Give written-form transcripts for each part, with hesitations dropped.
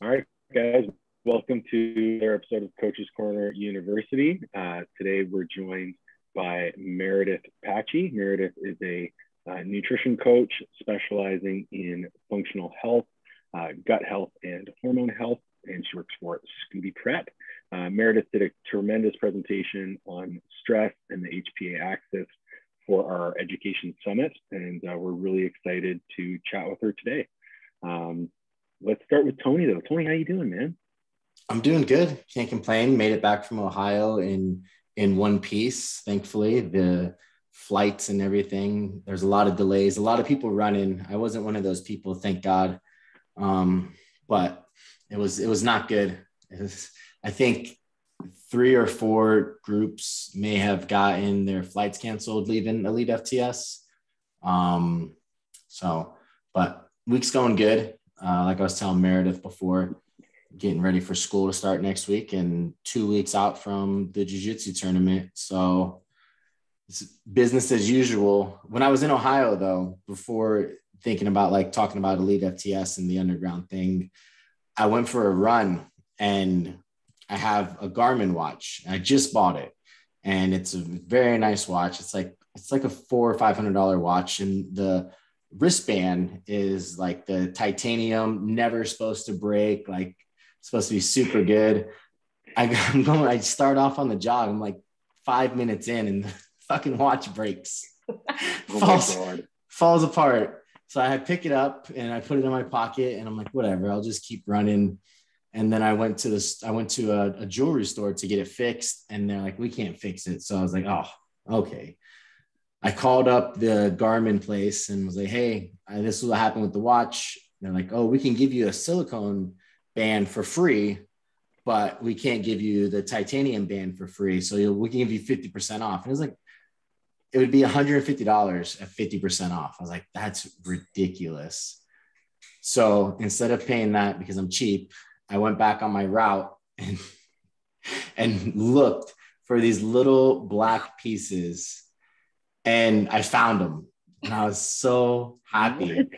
All right, guys, welcome to our episode of Coach's Corner University. Today we're joined by Meredith Paci. Meredith is a nutrition coach specializing in functional health, gut health, and hormone health, and she works for Scooby Prep. Meredith did a tremendous presentation on stress and the HPA axis for our education summit, and we're really excited to chat with her today. Let's start with Tony, though. Tony, how you doing, man? I'm doing good. Can't complain. Made it back from Ohio in one piece. Thankfully, the flights and everything. There's a lot of delays. A lot of people running. I wasn't one of those people, thank God. But it was not good. I think 3 or 4 groups may have gotten their flights canceled leaving Elite FTS. But week's going good. Like I was telling Meredith before, getting ready for school to start next week and 2 weeks out from the jiu-jitsu tournament. So it's business as usual. When I was in Ohio, though, before thinking about like talking about Elite FTS and the underground thing, I went for a run and I have a Garmin watch. I just bought it and it's a very nice watch. It's like a $400 or $500 watch, and the wristband is like the titanium, never supposed to break, like supposed to be super good. I start off on the jog. I'm like 5 minutes in and the fucking watch breaks. Falls apart. So I pick it up and I put it in my pocket and I'm like, whatever, I'll just keep running. And then I went to a jewelry store to get it fixed, and they're like, we can't fix it. So I was like, oh, okay. I called up the Garmin place and was like, hey, this is what happened with the watch. And they're like, oh, we can give you a silicone band for free, but we can't give you the titanium band for free. So we can give you 50% off. And it was like, it would be $150 at 50% off. I was like, that's ridiculous. So instead of paying that because I'm cheap, I went back on my route and looked for these little black pieces. And I found them and I was so happy.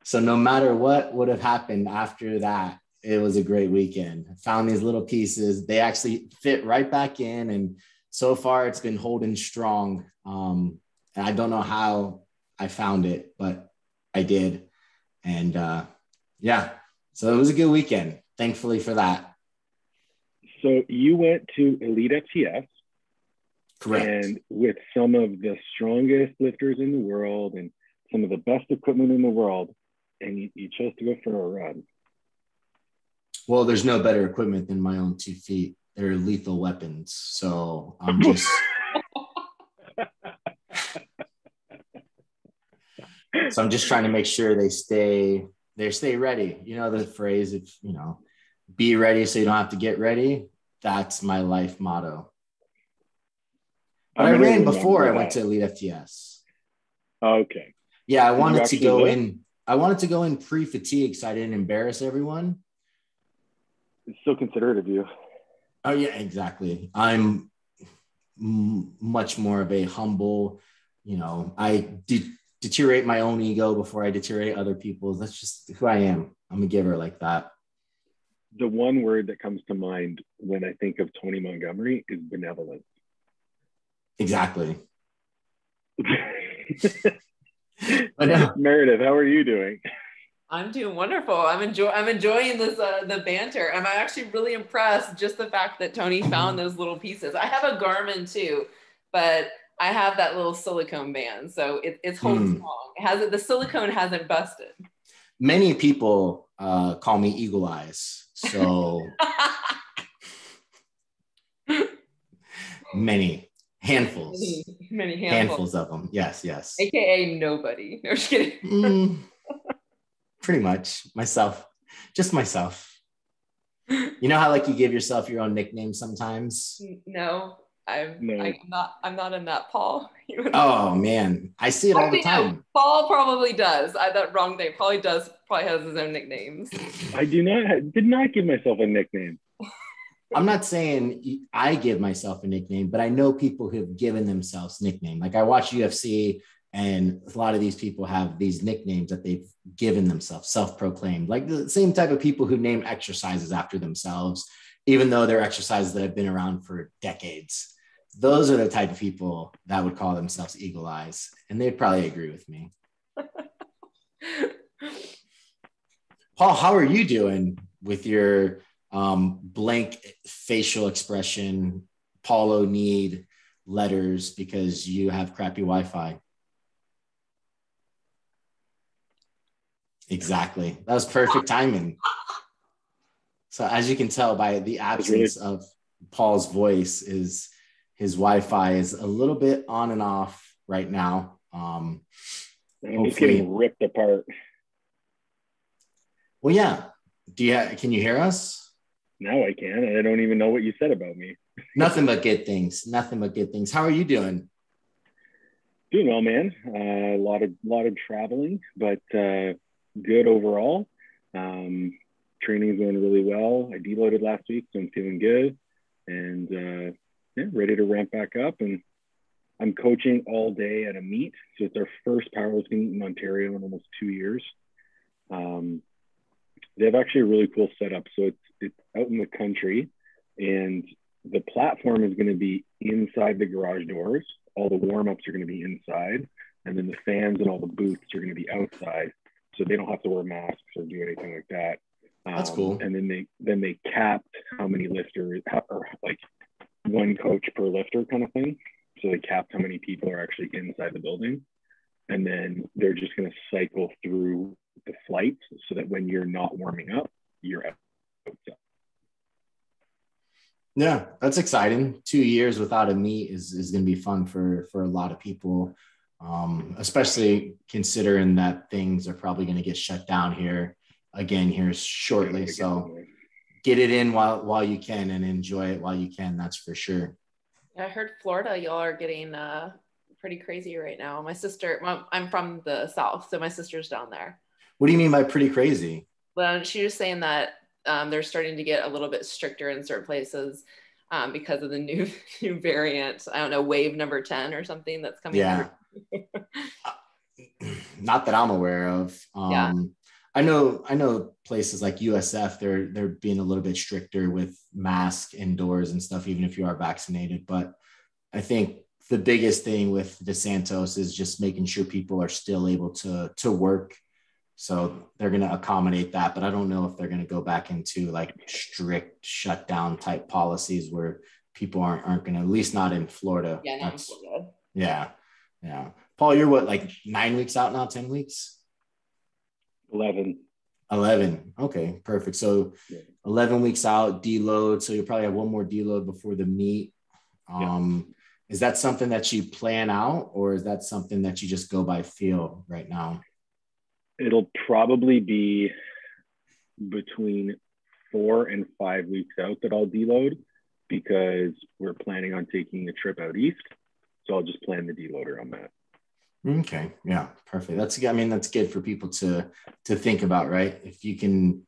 So no matter what would have happened after that, it was a great weekend. I found these little pieces. They actually fit right back in. And so far it's been holding strong. And I don't know how I found it, but I did. And so it was a good weekend. Thankfully for that. So you went to Elite FTS. Correct. And with some of the strongest lifters in the world and some of the best equipment in the world, and you chose to go for a run. Well, there's no better equipment than my own 2 feet. They're lethal weapons. So I'm just... So I'm just trying to make sure they stay ready. You know the phrase, if be ready so you don't have to get ready. That's my life motto. But I ran before I went to Elite FTS. Okay. Yeah, I wanted to go in pre-fatigue so I didn't embarrass everyone. It's so considerate of you. Oh yeah, exactly. I'm much more of a humble, I deteriorate my own ego before I deteriorate other people's. That's just who I am. I'm a giver like that. The one word that comes to mind when I think of Tony Montgomery is benevolent. Exactly. Meredith, how are you doing? I'm doing wonderful. I'm enjoying this the banter. I'm actually really impressed just the fact that Tony found those little pieces. I have a Garmin too, but I have that little silicone band, so it's holding strong. The silicone hasn't busted. Many people call me Eagle Eyes, so many handfuls of them. Yes. AKA nobody. No, just kidding. Pretty much just myself. You know how like you give yourself your own nickname sometimes? No. I'm not in that, Paul. Oh man, I see it all the time. No, Paul probably does. That wrong thing. Probably has his own nicknames. I did not give myself a nickname. I'm not saying I give myself a nickname, but I know people who have given themselves nickname. Like I watch UFC And a lot of these people have these nicknames that they've given themselves, self-proclaimed, like the same type of people who name exercises after themselves, even though they're exercises that have been around for decades. Those are the type of people that would call themselves Eagle Eyes. And they'd probably agree with me. Paul, how are you doing with your blank facial expression, Paulo need letters because you have crappy Wi-Fi? Exactly. That was perfect timing. So as you can tell by the absence of Paul's voice, is his Wi-Fi is a little bit on and off right now. I'm just getting ripped apart. Well, yeah. Can you hear us? Now I can, and I don't even know what you said about me. Nothing but good things. Nothing but good things. How are you doing? Doing well, man. A lot of traveling, but good overall. Training is going really well. I deloaded last week, so I'm feeling good, and ready to ramp back up. And I'm coaching all day at a meet, so it's our first powerlifting meet in Ontario in almost 2 years. They have actually a really cool setup. So it's out in the country, and the platform is going to be inside the garage doors. All the warm-ups are going to be inside, and then the fans and all the booths are going to be outside, so they don't have to wear masks or do anything like that. That's cool. And then they capped how many lifters, or like one coach per lifter kind of thing. So they capped how many people are actually inside the building, and then they're just going to cycle through the flights so that when you're not warming up, you're outside. Yeah, that's exciting. 2 years without a meet is going to be fun for a lot of people, especially considering that things are probably going to get shut down here shortly. So get it in while you can and enjoy it while you can. That's for sure. I heard Florida, y'all are getting pretty crazy right now. I'm from the South, so my sister's down there. What do you mean by pretty crazy? Well, she was saying that they're starting to get a little bit stricter in certain places because of the new variant. I don't know, wave number 10 or something that's coming. Yeah. Not that I'm aware of. Yeah. I know places like USF, they're being a little bit stricter with masks indoors and stuff, even if you are vaccinated. But I think the biggest thing with DeSantis is just making sure people are still able to work. So they're going to accommodate that, but I don't know if they're going to go back into like strict shutdown type policies where people aren't going to, at least not in Florida. Yeah, not in Florida. Yeah. Paul, you're what, like 9 weeks out now, 10 weeks? 11. Okay, perfect. So 11 weeks out, deload. So you'll probably have one more deload before the meet. Is that something that you plan out, or is that something that you just go by feel right now? It'll probably be between 4 and 5 weeks out that I'll deload, because we're planning on taking a trip out east. So I'll just plan the deloader on that. Okay. Yeah. Perfect. That's good for people to think about, right? If you can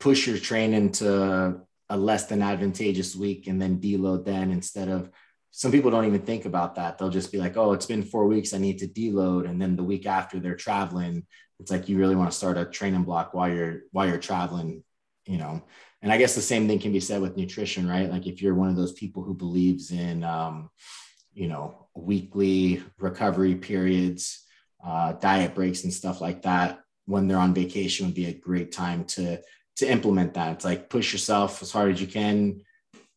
push your training to a less than advantageous week and then deload then, instead of, some people don't even think about that. They'll just be like, oh, it's been 4 weeks, I need to deload. And then the week after they're traveling, it's like, you really want to start a training block while you're traveling, and I guess the same thing can be said with nutrition, right? Like if you're one of those people who believes in, weekly recovery periods, diet breaks and stuff like that, when they're on vacation would be a great time to implement that. It's like, push yourself as hard as you can.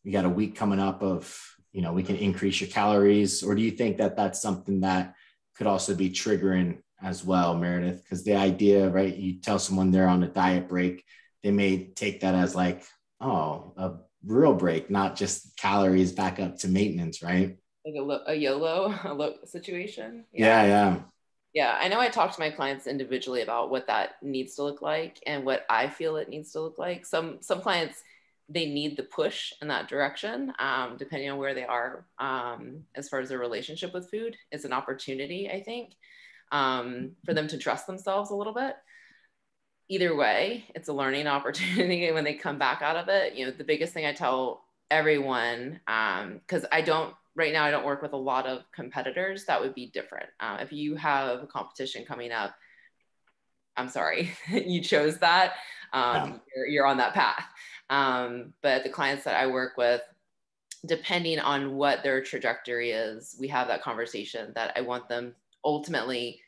You got a week coming up of, we can increase your calories. Or do you think that that's something that could also be triggering as well, Meredith? Because the idea, right, you tell someone they're on a diet break, they may take that as like, oh, a real break, not just calories back up to maintenance, right? Like a YOLO situation. Yeah. Yeah, I know I talk to my clients individually about what that needs to look like and what I feel it needs to look like. Some clients, they need the push in that direction, depending on where they are as far as their relationship with food. It's an opportunity, I think, for them to trust themselves a little bit. Either way, it's a learning opportunity when they come back out of it. The biggest thing I tell everyone, because I don't right now I don't work with a lot of competitors. That would be different. If you have a competition coming up, I'm sorry, you chose that. You're on that path. But the clients that I work with, depending on what their trajectory is, we have that conversation that I want them ultimately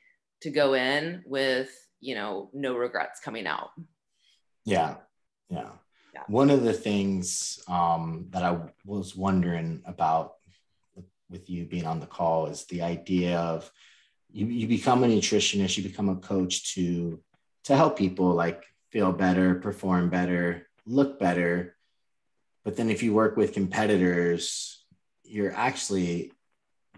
to go in with, no regrets coming out. Yeah. One of the things that I was wondering about with you being on the call is the idea of you become a nutritionist, you become a coach to help people like feel better, perform better, look better. But then if you work with competitors, you're actually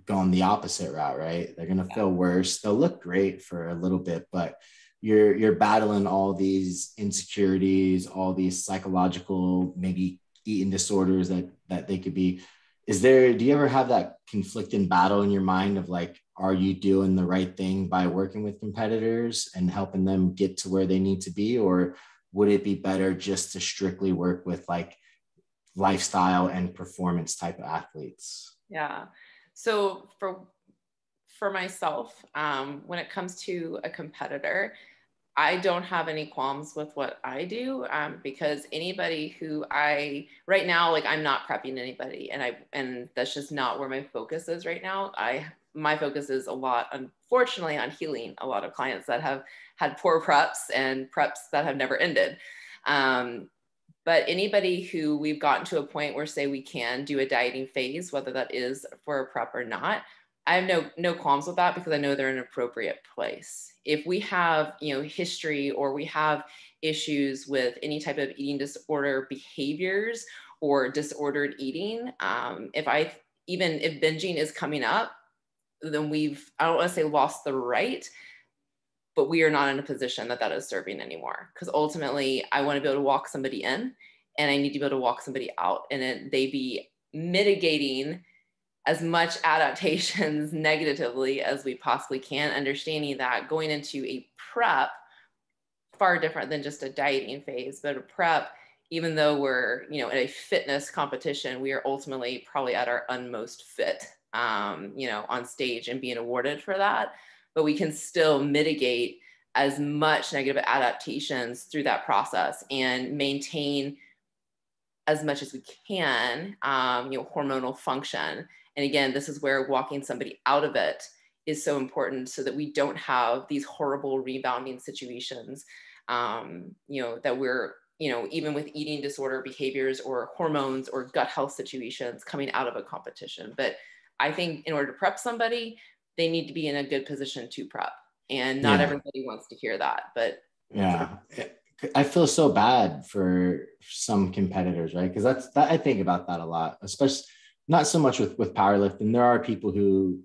going the opposite route, right? They're going to feel worse. They'll look great for a little bit, but you're battling all these insecurities, all these psychological, maybe eating disorders that they could be. Do you ever have that conflicting battle in your mind of like, are you doing the right thing by working with competitors and helping them get to where they need to be? Or would it be better just to strictly work with like lifestyle and performance type of athletes? Yeah. So for myself, when it comes to a competitor, I don't have any qualms with what I do, because anybody who right now, like I'm not prepping anybody, and that's just not where my focus is right now. My focus is a lot, unfortunately, on healing a lot of clients that have had poor preps and preps that have never ended. But anybody who we've gotten to a point where say we can do a dieting phase, whether that is for a prep or not, I have no qualms with that because I know they're in an appropriate place. If we have, history or we have issues with any type of eating disorder behaviors or disordered eating, if binging is coming up, then I don't want to say lost the right, but we are not in a position that is serving anymore. Because ultimately I want to be able to walk somebody in and I need to be able to walk somebody out, and then they be mitigating as much adaptations negatively as we possibly can, understanding that going into a prep, far different than just a dieting phase, but a prep, even though we're, in a fitness competition, we are ultimately probably at our unmost fit, on stage and being awarded for that. But we can still mitigate as much negative adaptations through that process and maintain as much as we can, hormonal function. And again, this is where walking somebody out of it is so important so that we don't have these horrible rebounding situations, that we're, even with eating disorder behaviors or hormones or gut health situations coming out of a competition. But I think in order to prep somebody, they need to be in a good position to prep. And not everybody wants to hear that, but yeah. I feel so bad for some competitors, right? Because I think about that a lot, especially not so much with powerlifting. There are people who,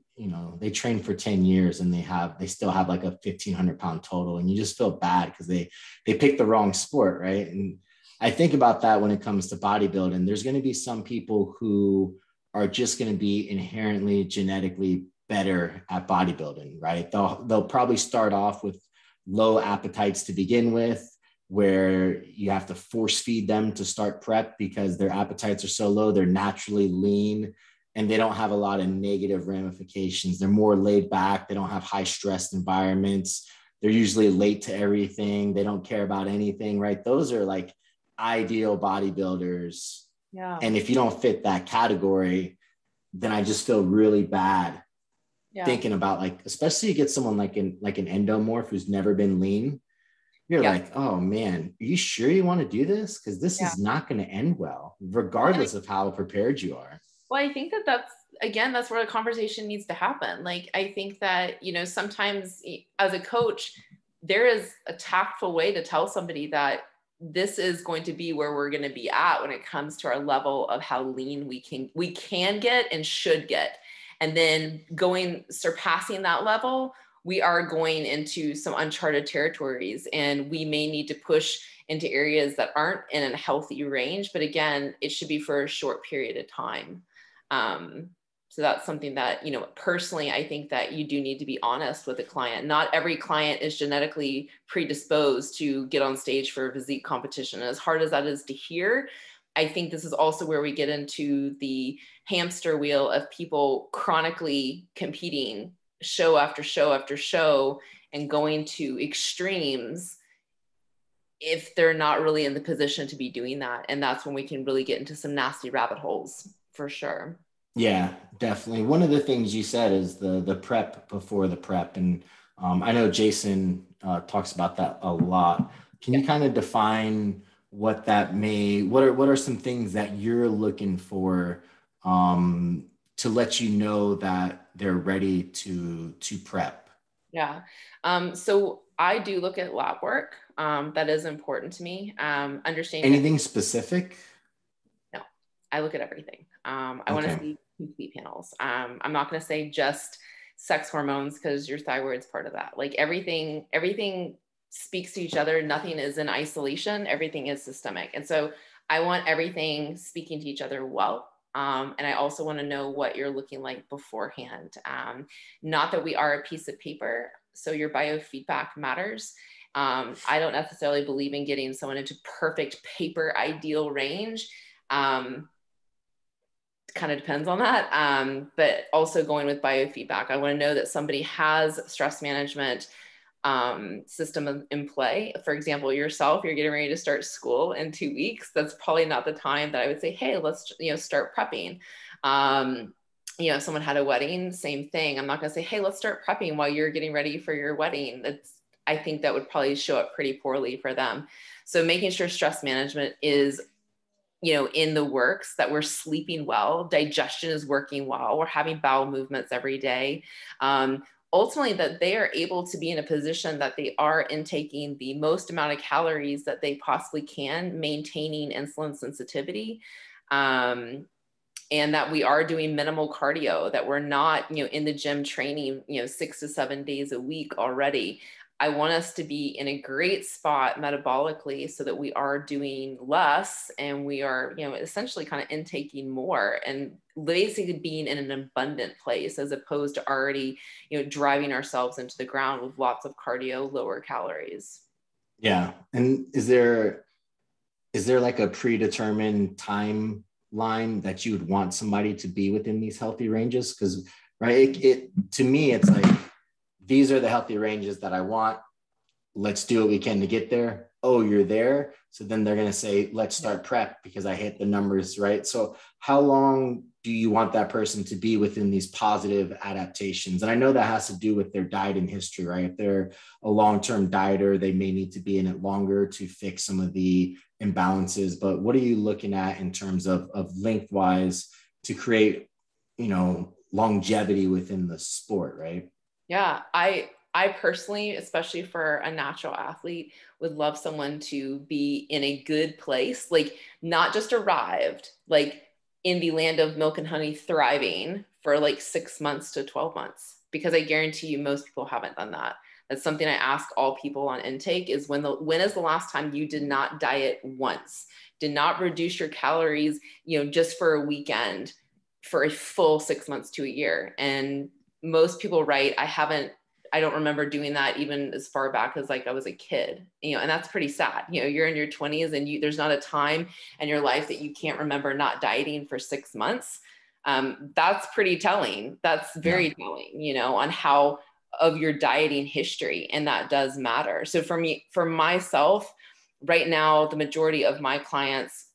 they train for 10 years and they still have like a 1,500 pound total, and you just feel bad because they picked the wrong sport, right? And I think about that when it comes to bodybuilding. There's going to be some people who are just going to be inherently genetically better at bodybuilding, right? They'll probably start off with low appetites to begin with, where you have to force feed them to start prep because their appetites are so low. They're naturally lean and they don't have a lot of negative ramifications. They're more laid back. They don't have high stress environments. They're usually late to everything. They don't care about anything, right? Those are like ideal bodybuilders. Yeah. And if you don't fit that category, then I just feel really bad thinking about, like, especially you get someone like an endomorph who's never been lean. You're like, oh man, are you sure you want to do this? Because this is not going to end well, regardless of how prepared you are. Well, I think that's where the conversation needs to happen. Like, I think that, sometimes as a coach, there is a tactful way to tell somebody that this is going to be where we're going to be at when it comes to our level of how lean we can get and should get. And then surpassing that level, we are going into some uncharted territories, and we may need to push into areas that aren't in a healthy range. But again, it should be for a short period of time. So that's something that, personally, I think that you do need to be honest with a client. Not every client is genetically predisposed to get on stage for a physique competition. As hard as that is to hear, I think this is also where we get into the hamster wheel of people chronically competing show after show after show and going to extremes if they're not really in the position to be doing that. And that's when we can really get into some nasty rabbit holes for sure. Yeah, definitely. One of the things you said is the prep before the prep. And I know Jason talks about that a lot. Can you kind of define what that what are some things that you're looking for to let you know that they're ready to prep? Yeah. So I do look at lab work. That is important to me. Understanding anything specific? No, I look at everything. I want to see complete panels. I'm not going to say just sex hormones because your thyroid's part of that. Like everything speaks to each other. Nothing is in isolation. Everything is systemic. And so I want everything speaking to each other well. And I also want to know what you're looking like beforehand. Not that we are a piece of paper. So your biofeedback matters. I don't necessarily believe in getting someone into perfect paper ideal range. Kind of depends on that. But also going with biofeedback. I want to know that somebody has stress management system in play. For example, yourself, you're getting ready to start school in 2 weeks. That's probably not the time that I would say, hey, let's, start prepping. If someone had a wedding, same thing. I'm not going to say, hey, let's start prepping while you're getting ready for your wedding. I think that would probably show up pretty poorly for them. So making sure stress management is, in the works, that we're sleeping well, digestion is working well, we're having bowel movements every day. Ultimately, that they are able to be in a position that they are intaking the most amount of calories that they possibly can, maintaining insulin sensitivity. And that we are doing minimal cardio, that we're not, in the gym training, 6 to 7 days a week already. I want us to be in a great spot metabolically so that we are doing less and we are, essentially kind of intaking more and basically being in an abundant place as opposed to already, driving ourselves into the ground with lots of cardio, lower calories. Yeah. And is there like a predetermined timeline that you would want somebody to be within these healthy ranges? Because, right, it to me, it's like, these are the healthy ranges that I want. Let's do what we can to get there. Oh, you're there. So then they're going to say, let's start prep because I hit the numbers, right? So how long do you want that person to be within these positive adaptations? And I know that has to do with their diet and history, right? If they're a long-term dieter, they may need to be in it longer to fix some of the imbalances. But what are you looking at in terms of lengthwise to create, longevity within the sport, right? Yeah, I personally, especially for a natural athlete, would love someone to be in a good place, like not just arrived, like in the land of milk and honey thriving for like 6 months to 12 months, because I guarantee you most people haven't done that. That's something I ask all people on intake is when is the last time you did not diet once, did not reduce your calories, just for a weekend for a full 6 months to a year. And most people write, I don't remember doing that even as far back as like I was a kid, and that's pretty sad. You're in your 20s and there's not a time in your life that you can't remember not dieting for 6 months. That's pretty telling. That's very telling, on how of your dieting history. And that does matter. So for myself, right now, the majority of my clients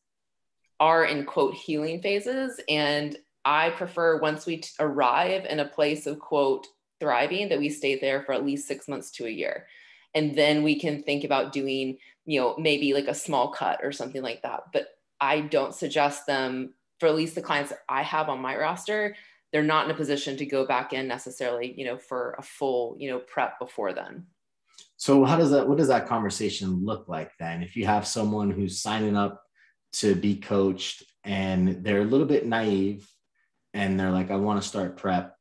are in quote healing phases. And I prefer once we arrive in a place of quote thriving that we stay there for at least 6 months to a year. And then we can think about doing, maybe like a small cut or something like that. But I don't suggest them, for at least the clients that I have on my roster, they're not in a position to go back in necessarily, for a full, prep before then. So what does that conversation look like then? If you have someone who's signing up to be coached and they're a little bit naive and they're like, I want to start prep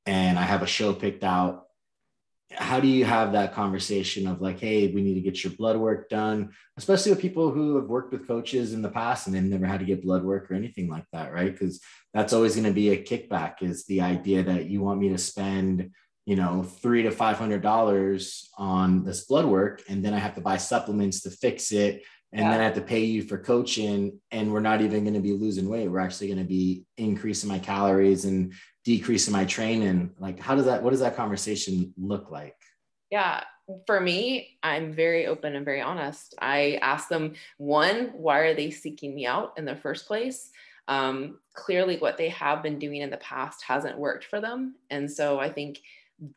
and I have a show picked out, how do you have that conversation of like, hey, we need to get your blood work done, especially with people who have worked with coaches in the past and they've never had to get blood work or anything like that, right? Because that's always going to be a kickback, is the idea that you want me to spend, $300 to $500 on this blood work, and then I have to buy supplements to fix it. And then I have to pay you for coaching, and we're not even going to be losing weight. We're actually going to be increasing my calories and decreasing my training. Like, what does that conversation look like? Yeah. For me, I'm very open and very honest. I ask them, one, why are they seeking me out in the first place? Clearly what they have been doing in the past hasn't worked for them. And so I think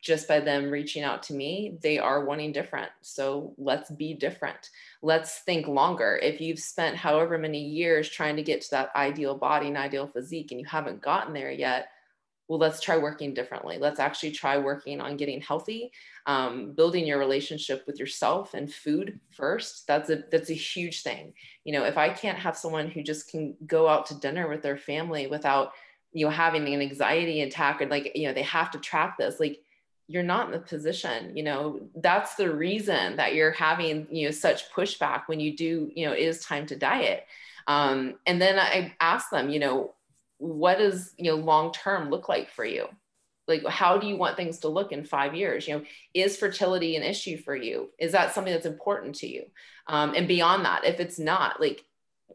just by them reaching out to me, they are wanting different. So let's be different. Let's think longer. If you've spent however many years trying to get to that ideal body and ideal physique and you haven't gotten there yet, well, let's try working differently. Let's actually try working on getting healthy, building your relationship with yourself and food first. That's a huge thing. You know, if I can't have someone who just can go out to dinner with their family without, you know, having an anxiety attack, or like, you know, they have to track this, like, you're not in the position, you know, that's the reason that you're having, you know, such pushback when you do, you know, it is time to diet. And then I ask them, you know, what does, you know, long-term look like for you? Like, how do you want things to look in 5 years? You know, is fertility an issue for you? Is that something that's important to you? And beyond that, if it's not, like,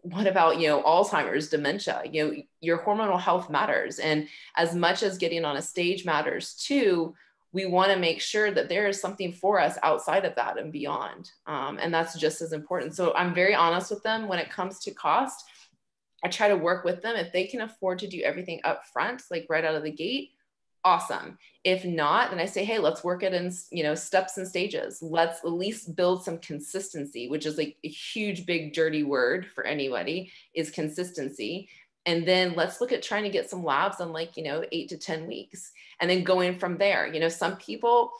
what about, you know, Alzheimer's, dementia? You know, your hormonal health matters. And as much as getting on a stage matters too, we want to make sure that there is something for us outside of that and beyond. And that's just as important. So I'm very honest with them when it comes to cost. I try to work with them. If they can afford to do everything up front, like right out of the gate, awesome. If not, then I say, hey, let's work it in, you know, steps and stages. Let's at least build some consistency, which is like a huge, big, dirty word for anybody, is consistency. And then let's look at trying to get some labs in, like, you know, 8 to 10 weeks. And then going from there. You know, some people,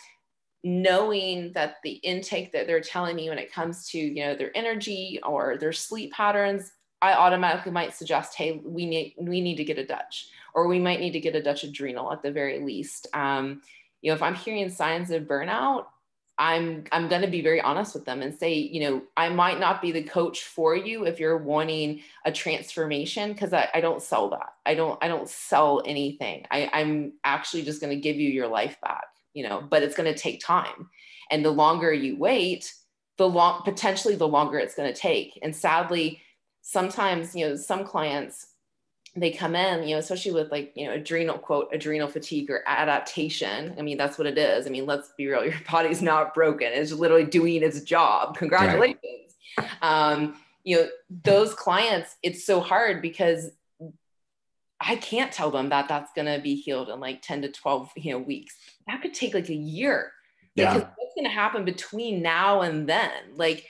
knowing that the intake that they're telling me when it comes to, you know, their energy or their sleep patterns, I automatically might suggest, hey, we need to get a Dutch, or we might need to get a Dutch adrenal at the very least. You know, if I'm hearing signs of burnout, I'm going to be very honest with them and say, you know, I might not be the coach for you if you're wanting a transformation, because I don't sell that. I don't sell anything. I'm actually just going to give you your life back, you know, but it's going to take time. And the longer you wait, potentially the longer it's going to take. And sadly, sometimes, you know, some clients, they come in, you know, especially with, like, you know, adrenal fatigue or adaptation. I mean, that's what it is. I mean, let's be real. Your body's not broken. It's literally doing its job. Congratulations. Right. You know, those clients, it's so hard because I can't tell them that that's going to be healed in like 10 to 12, you know, weeks. That could take like a year. Because what's going to happen between now and then? Like,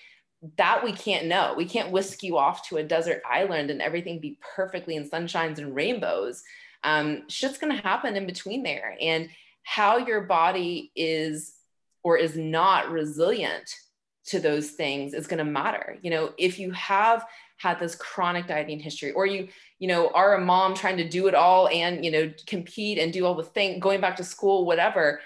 that we can't know. We can't whisk you off to a desert island and everything be perfectly in sunshines and rainbows. Shit's going to happen in between there. And how your body is or is not resilient to those things is going to matter. You know, if you have had this chronic dieting history, or you know, are a mom trying to do it all and, you know, compete and do all the things, going back to school, whatever,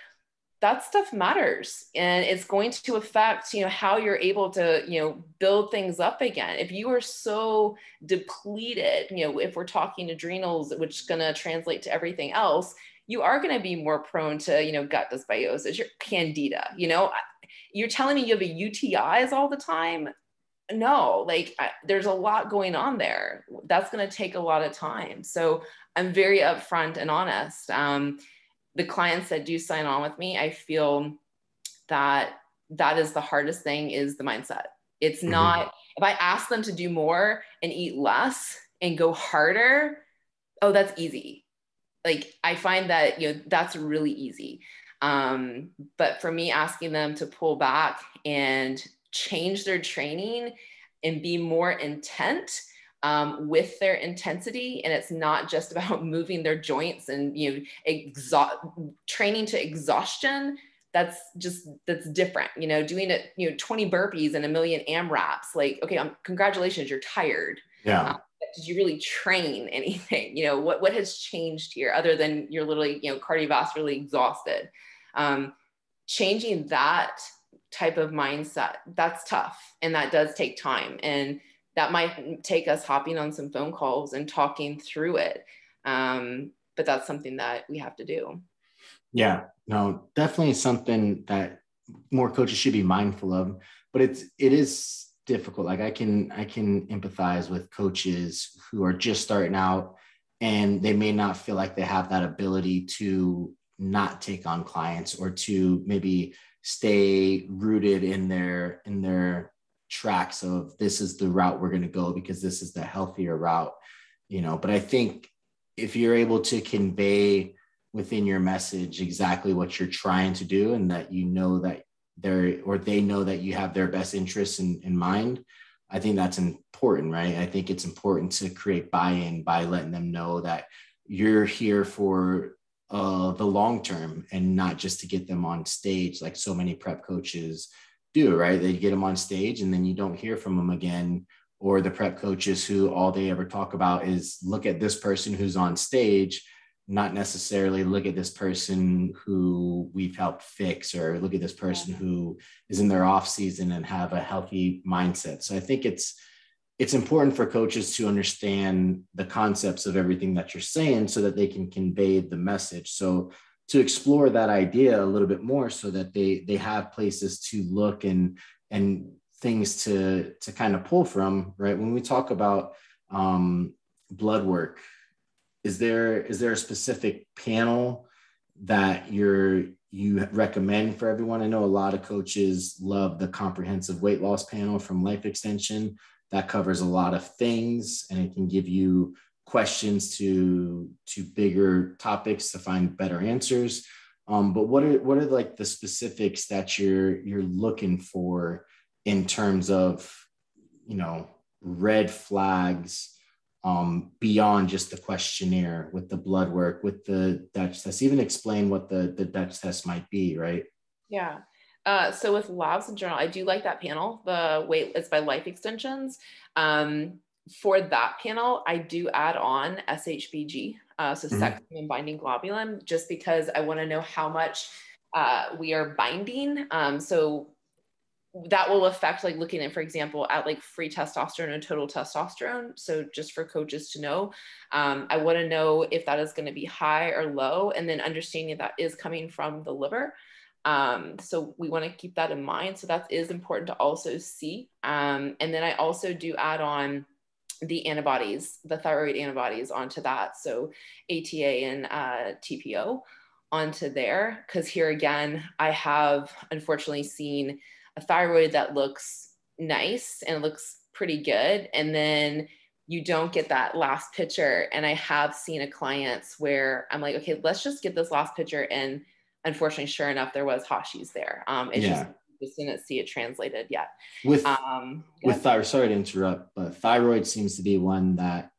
that stuff matters. And it's going to affect, you know, how you're able to, you know, build things up again. If you are so depleted, you know, if we're talking adrenals, which is going to translate to everything else, you are going to be more prone to, you know, gut dysbiosis, your candida. You know, you're telling me you have a UTIs all the time? No, like there's a lot going on there. That's going to take a lot of time. So I'm very upfront and honest. The clients that do sign on with me, I feel that is the hardest thing, is the mindset. It's not, if I ask them to do more and eat less and go harder, oh, that's easy. Like, I find that, you know, that's really easy. But for me, asking them to pull back and change their training and be more intent with their intensity. And it's not just about moving their joints and, you know, training to exhaustion. That's different, you know, doing it, you know, 20 burpees and a million AMRAPs. Like, okay, congratulations, you're tired. Yeah. Did you really train anything? You know, what has changed here other than you're literally, you know, cardiovascularly exhausted? Changing that type of mindset, that's tough. And that does take time. And that might take us hopping on some phone calls and talking through it. But that's something that we have to do. Yeah, no, definitely something that more coaches should be mindful of, but it is difficult. Like I can empathize with coaches who are just starting out and they may not feel like they have that ability to not take on clients or to maybe stay rooted in their tracks of this is the route we're going to go because this is the healthier route, you know. But I think if you're able to convey within your message exactly what you're trying to do and that you know that they know that you have their best interests in mind, I think that's important, right? I think it's important to create buy-in by letting them know that you're here for the long term and not just to get them on stage like so many prep coaches do, right? They get them on stage and then you don't hear from them again. Or the prep coaches who all they ever talk about is look at this person who's on stage, not necessarily look at this person who we've helped fix or look at this person who is in their off season and have a healthy mindset. So I think it's important for coaches to understand the concepts of everything that you're saying so that they can convey the message. So to explore that idea a little bit more so that they have places to look and things to kind of pull from, right? When we talk about blood work, is there a specific panel that you recommend for everyone? I know a lot of coaches love the comprehensive weight loss panel from Life Extension. That covers a lot of things and it can give you questions to bigger topics to find better answers. But what are like the specifics that you're looking for in terms of, you know, red flags beyond just the questionnaire with the blood work, with the Dutch test? Even explain what the Dutch test might be, right? Yeah. So with labs in general, I do like that panel. It's by Life Extensions. For that panel, I do add on SHBG, so sex and binding globulin, just because I want to know how much we are binding. So that will affect, like looking at, for example, at like free testosterone and total testosterone. So just for coaches to know, I want to know if that is going to be high or low, and then understanding that is coming from the liver. So we want to keep that in mind. So that is important to also see. And then I also do add on the antibodies, the thyroid antibodies onto that. So ATA and TPO onto there. Because here again, I have unfortunately seen a thyroid that looks nice and looks pretty good. And then you don't get that last picture. And I have seen a clients where I'm like, okay, let's just get this last picture. And unfortunately, sure enough, there was Hashi's there. Just didn't see it translated yet. With thyroid, sorry to interrupt, but thyroid seems to be one that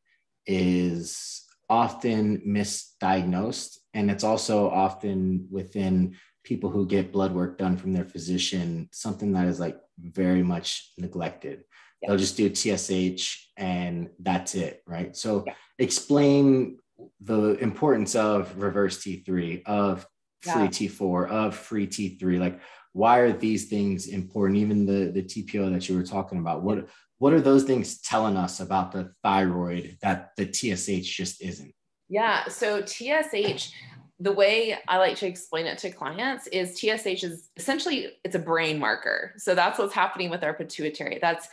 is often misdiagnosed. And it's also often within people who get blood work done from their physician, something that is like very much neglected. They'll just do TSH and that's it, right? So explain the importance of reverse T3, of free T4, of free T3. Like, why are these things important? Even the TPO that you were talking about, what are those things telling us about the thyroid that the TSH just isn't? Yeah, so TSH, the way I like to explain it to clients is TSH is essentially, it's a brain marker. So that's what's happening with our pituitary. That's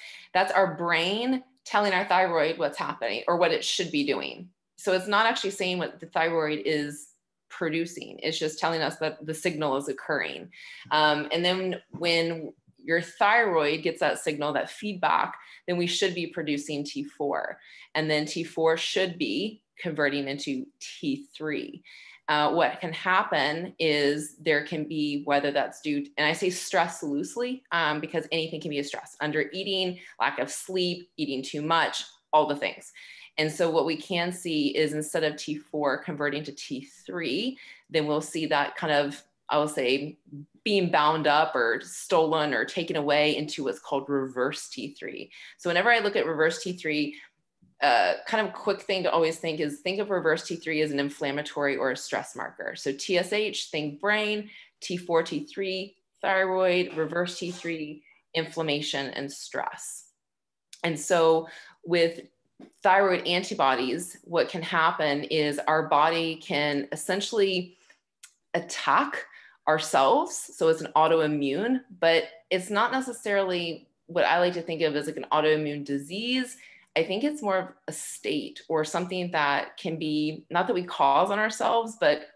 our brain telling our thyroid what's happening or what it should be doing. So it's not actually saying what the thyroid is producing. It's just telling us that the signal is occurring. And then when your thyroid gets that signal, that feedback, then we should be producing T4. And then T4 should be converting into T3. What can happen is there can be, whether that's due, and I say stress loosely, because anything can be a stress, under eating, lack of sleep, eating too much, all the things. And so what we can see is instead of T4 converting to T3, then we'll see that kind of, I will say, being bound up or stolen or taken away into what's called reverse T3. So whenever I look at reverse T3, kind of quick thing to always think of reverse T3 as an inflammatory or a stress marker. So TSH, think brain, T4, T3, thyroid, reverse T3, inflammation and stress. And so with thyroid antibodies, what can happen is our body can essentially attack ourselves. So it's an autoimmune, but it's not necessarily what I like to think of as like an autoimmune disease. I think it's more of a state or something that can be, not that we cause on ourselves, but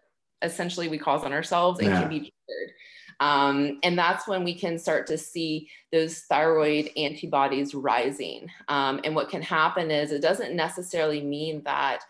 essentially we cause on ourselves and can be triggered. And that's when we can start to see those thyroid antibodies rising. And what can happen is it doesn't necessarily mean that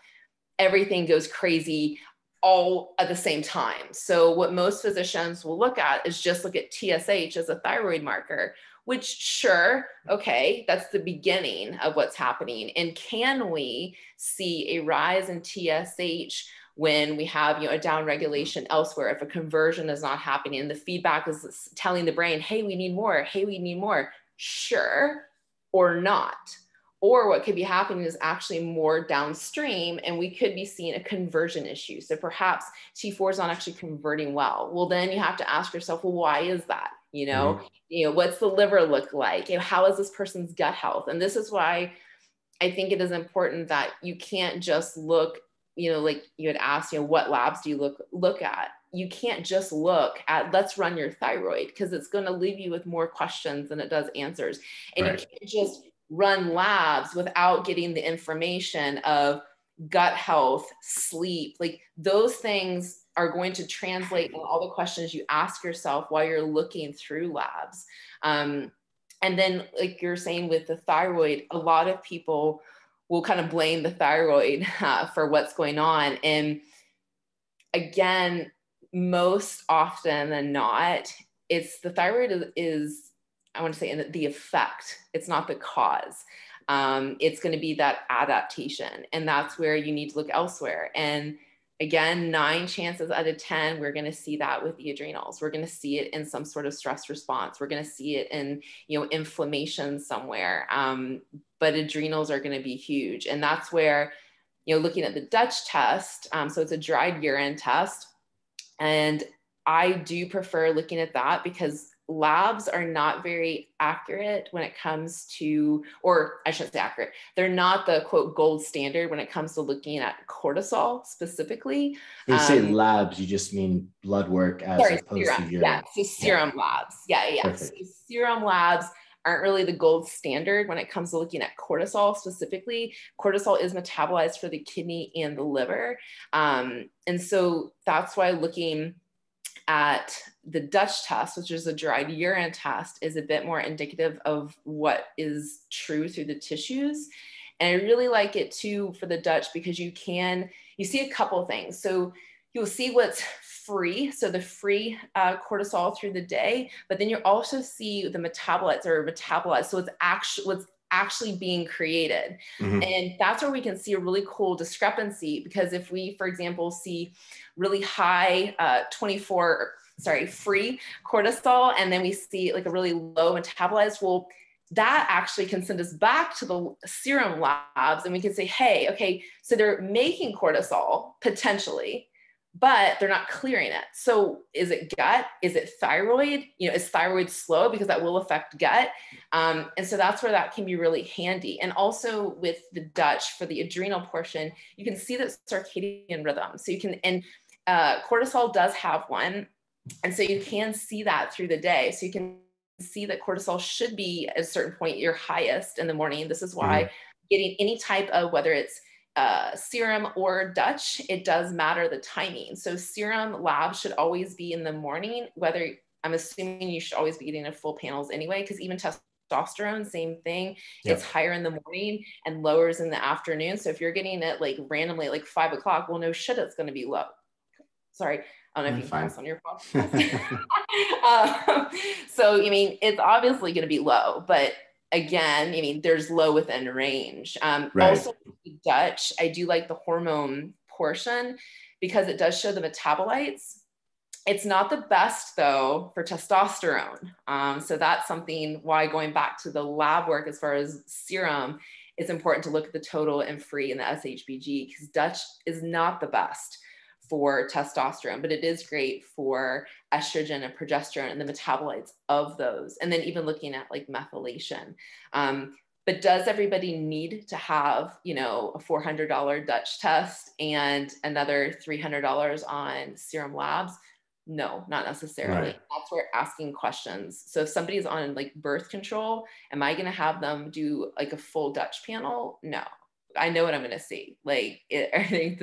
everything goes crazy all at the same time. So what most physicians will look at is just look at TSH as a thyroid marker, which sure, okay, that's the beginning of what's happening. And can we see a rise in TSH when we have, a downregulation elsewhere, if a conversion is not happening and the feedback is telling the brain, hey, we need more, hey, we need more, sure, or not. Or what could be happening is actually more downstream, and we could be seeing a conversion issue. So perhaps T4 is not actually converting well. Well, then you have to ask yourself, well, why is that? What's the liver look like? How is this person's gut health? And this is why I think it is important that you can't just look, like you had asked, what labs do you look at? You can't just look at, let's run your thyroid, because it's going to leave you with more questions than it does answers. And you can't just run labs without getting the information of gut health, sleep, like those things are going to translate in all the questions you ask yourself while you're looking through labs. And then like you're saying with the thyroid, a lot of people will kind of blame the thyroid for what's going on. And again, most often than not, it's the thyroid is I want to say the effect. It's not the cause. It's going to be that adaptation. And that's where you need to look elsewhere. And again, 9 chances out of 10, we're going to see that with the adrenals. We're going to see it in some sort of stress response. We're going to see it in, inflammation somewhere. But adrenals are going to be huge. And that's where, looking at the Dutch test, so it's a dried urine test. And I do prefer looking at that because labs are not very accurate when it comes to, or I shouldn't say accurate, they're not the quote gold standard when it comes to looking at cortisol specifically. When you say labs, you just mean blood work as opposed serum. to urine. Yeah, so serum labs. Yeah. So serum labs aren't really the gold standard when it comes to looking at cortisol specifically. Cortisol is metabolized for the kidney and the liver. And so that's why looking at the Dutch test, which is a dried urine test, is a bit more indicative of what is true through the tissues. And I really like it too for the Dutch because you see a couple things. So you'll see what's free, so the free cortisol through the day, but then you also see the metabolites or metabolized. So what's actually being created. Mm-hmm. And that's where we can see a really cool discrepancy, because if we, for example, see really high free cortisol, and then we see like a really low metabolized, well, that actually can send us back to the serum labs, and we can say, hey, okay, so they're making cortisol potentially, but they're not clearing it. So is it gut? Is it thyroid? Is thyroid slow? Because that will affect gut. And so that's where that can be really handy. And also with the Dutch for the adrenal portion, you can see that circadian rhythm. So you can, and cortisol does have one. And so you can see that through the day. So you can see that cortisol should be at a certain point your highest in the morning. This is why getting any type of, whether it's serum or Dutch, it does matter the timing. So serum labs should always be in the morning, whether I'm assuming you should always be getting a full panels anyway, because even testosterone, same thing. Yep. It's higher in the morning and lowers in the afternoon. So if you're getting it like randomly at like 5 o'clock, well, no shit, it's going to be low. Sorry. I don't know if you can pass on your phone. So, it's obviously going to be low, but again, there's low within range. Right. Also, the Dutch, I do like the hormone portion because it does show the metabolites. It's not the best though for testosterone. So that's something why going back to the lab work as far as serum, it's important to look at the total and free and the SHBG, because Dutch is not the best for testosterone, but it is great for estrogen and progesterone and the metabolites of those. And then even looking at like methylation. But does everybody need to have, a $400 Dutch test and another $300 on serum labs? No, not necessarily. Right. That's where asking questions. So if somebody's on like birth control, am I going to have them do like a full Dutch panel? No, I know what I'm going to see. Like everything's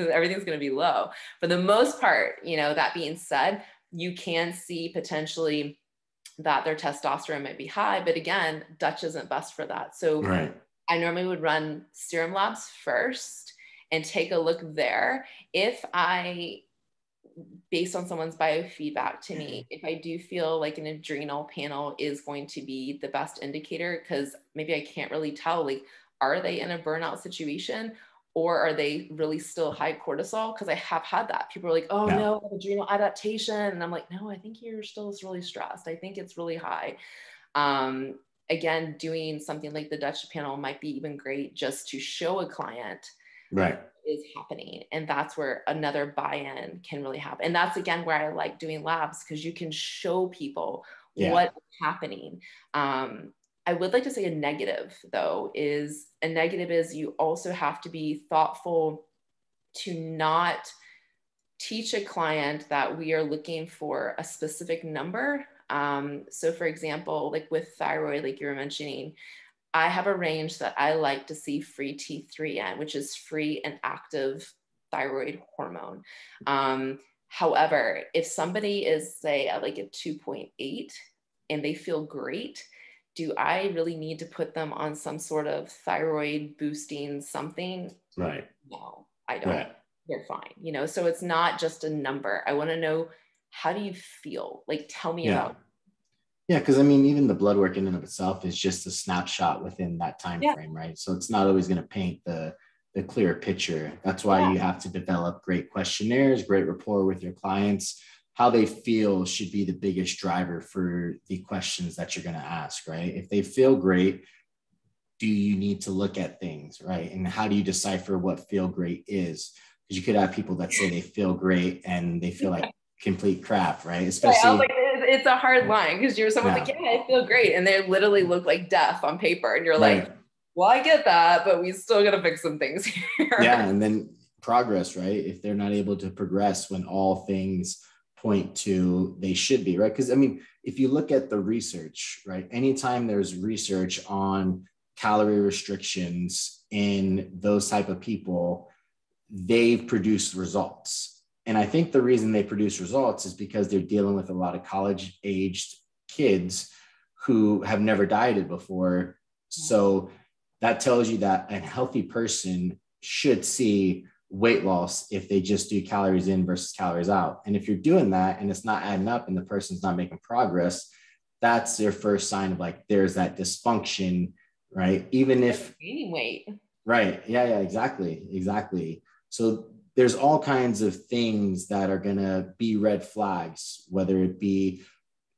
going to be low. For the most part, that being said, you can see potentially that their testosterone might be high, but again, Dutch isn't best for that. So Right. I normally would run serum labs first and take a look there. If based on someone's biofeedback to me, if I do feel like an adrenal panel is going to be the best indicator, because maybe I can't really tell, like, are they in a burnout situation or are they really still high cortisol? Because I have had that. People are like, oh no, adrenal adaptation. And I'm like, no, I think you're still really stressed. I think it's really high. Again, doing something like the Dutch panel might be even great just to show a client right is happening. And that's where another buy-in can really happen. And that's again where I like doing labs, because you can show people what's happening. I would like to say a negative is you also have to be thoughtful to not teach a client that we are looking for a specific number. So for example, like with thyroid, like you were mentioning, I have a range that I like to see free T3N, which is free and active thyroid hormone. However, if somebody is, say, at like a 2.8 and they feel great, do I really need to put them on some sort of thyroid boosting something? Right. No, I don't. Right. They're fine. So it's not just a number. I want to know, how do you feel? Like, tell me about. Yeah, because I mean, even the blood work in and of itself is just a snapshot within that time frame, right? So it's not always going to paint the clear picture. That's why you have to develop great questionnaires, great rapport with your clients. How they feel should be the biggest driver for the questions that you're going to ask, right? If they feel great, do you need to look at things, right? And how do you decipher what feel great is? Because you could have people that say they feel great and they feel like complete crap, right? Especially, it's a hard line, because someone's like, yeah, I feel great, and they literally look like death on paper, and you're like, well, I get that, but we still got to fix some things here. Yeah, and then progress, right? If they're not able to progress when all things point to they should be, right? Because I mean, if you look at the research, right, anytime there's research on calorie restrictions in those type of people, they've produced results. And I think the reason they produce results is because they're dealing with a lot of college-aged kids who have never dieted before. So that tells you that a healthy person should see weight loss if they just do calories in versus calories out. And if you're doing that and it's not adding up and the person's not making progress, that's their first sign of like, there's that dysfunction, right? Even if gaining weight. Right. Yeah, exactly. So there's all kinds of things that are going to be red flags, whether it be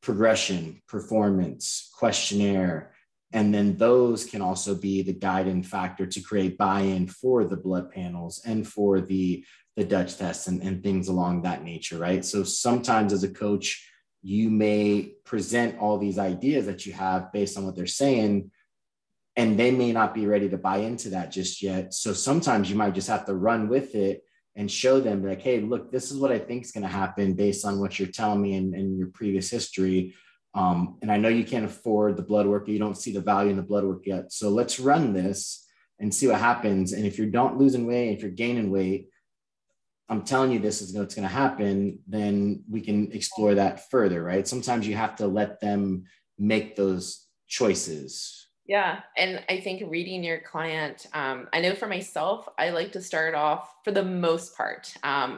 progression, performance, questionnaire, and then those can also be the guiding factor to create buy-in for the blood panels and for the Dutch tests and things along that nature, right? So sometimes as a coach, you may present all these ideas that you have based on what they're saying, and they may not be ready to buy into that just yet. So sometimes you might just have to run with it and show them like, hey, look, this is what I think is going to happen based on what you're telling me and your previous history. And I know you can't afford the blood work. You don't see the value in the blood work yet. So let's run this and see what happens. And if you're not losing weight, if you're gaining weight, I'm telling you this is what's going to happen, then we can explore that further, right? Sometimes you have to let them make those choices. Yeah. And I think reading your client, I know for myself, I like to start off, for the most part,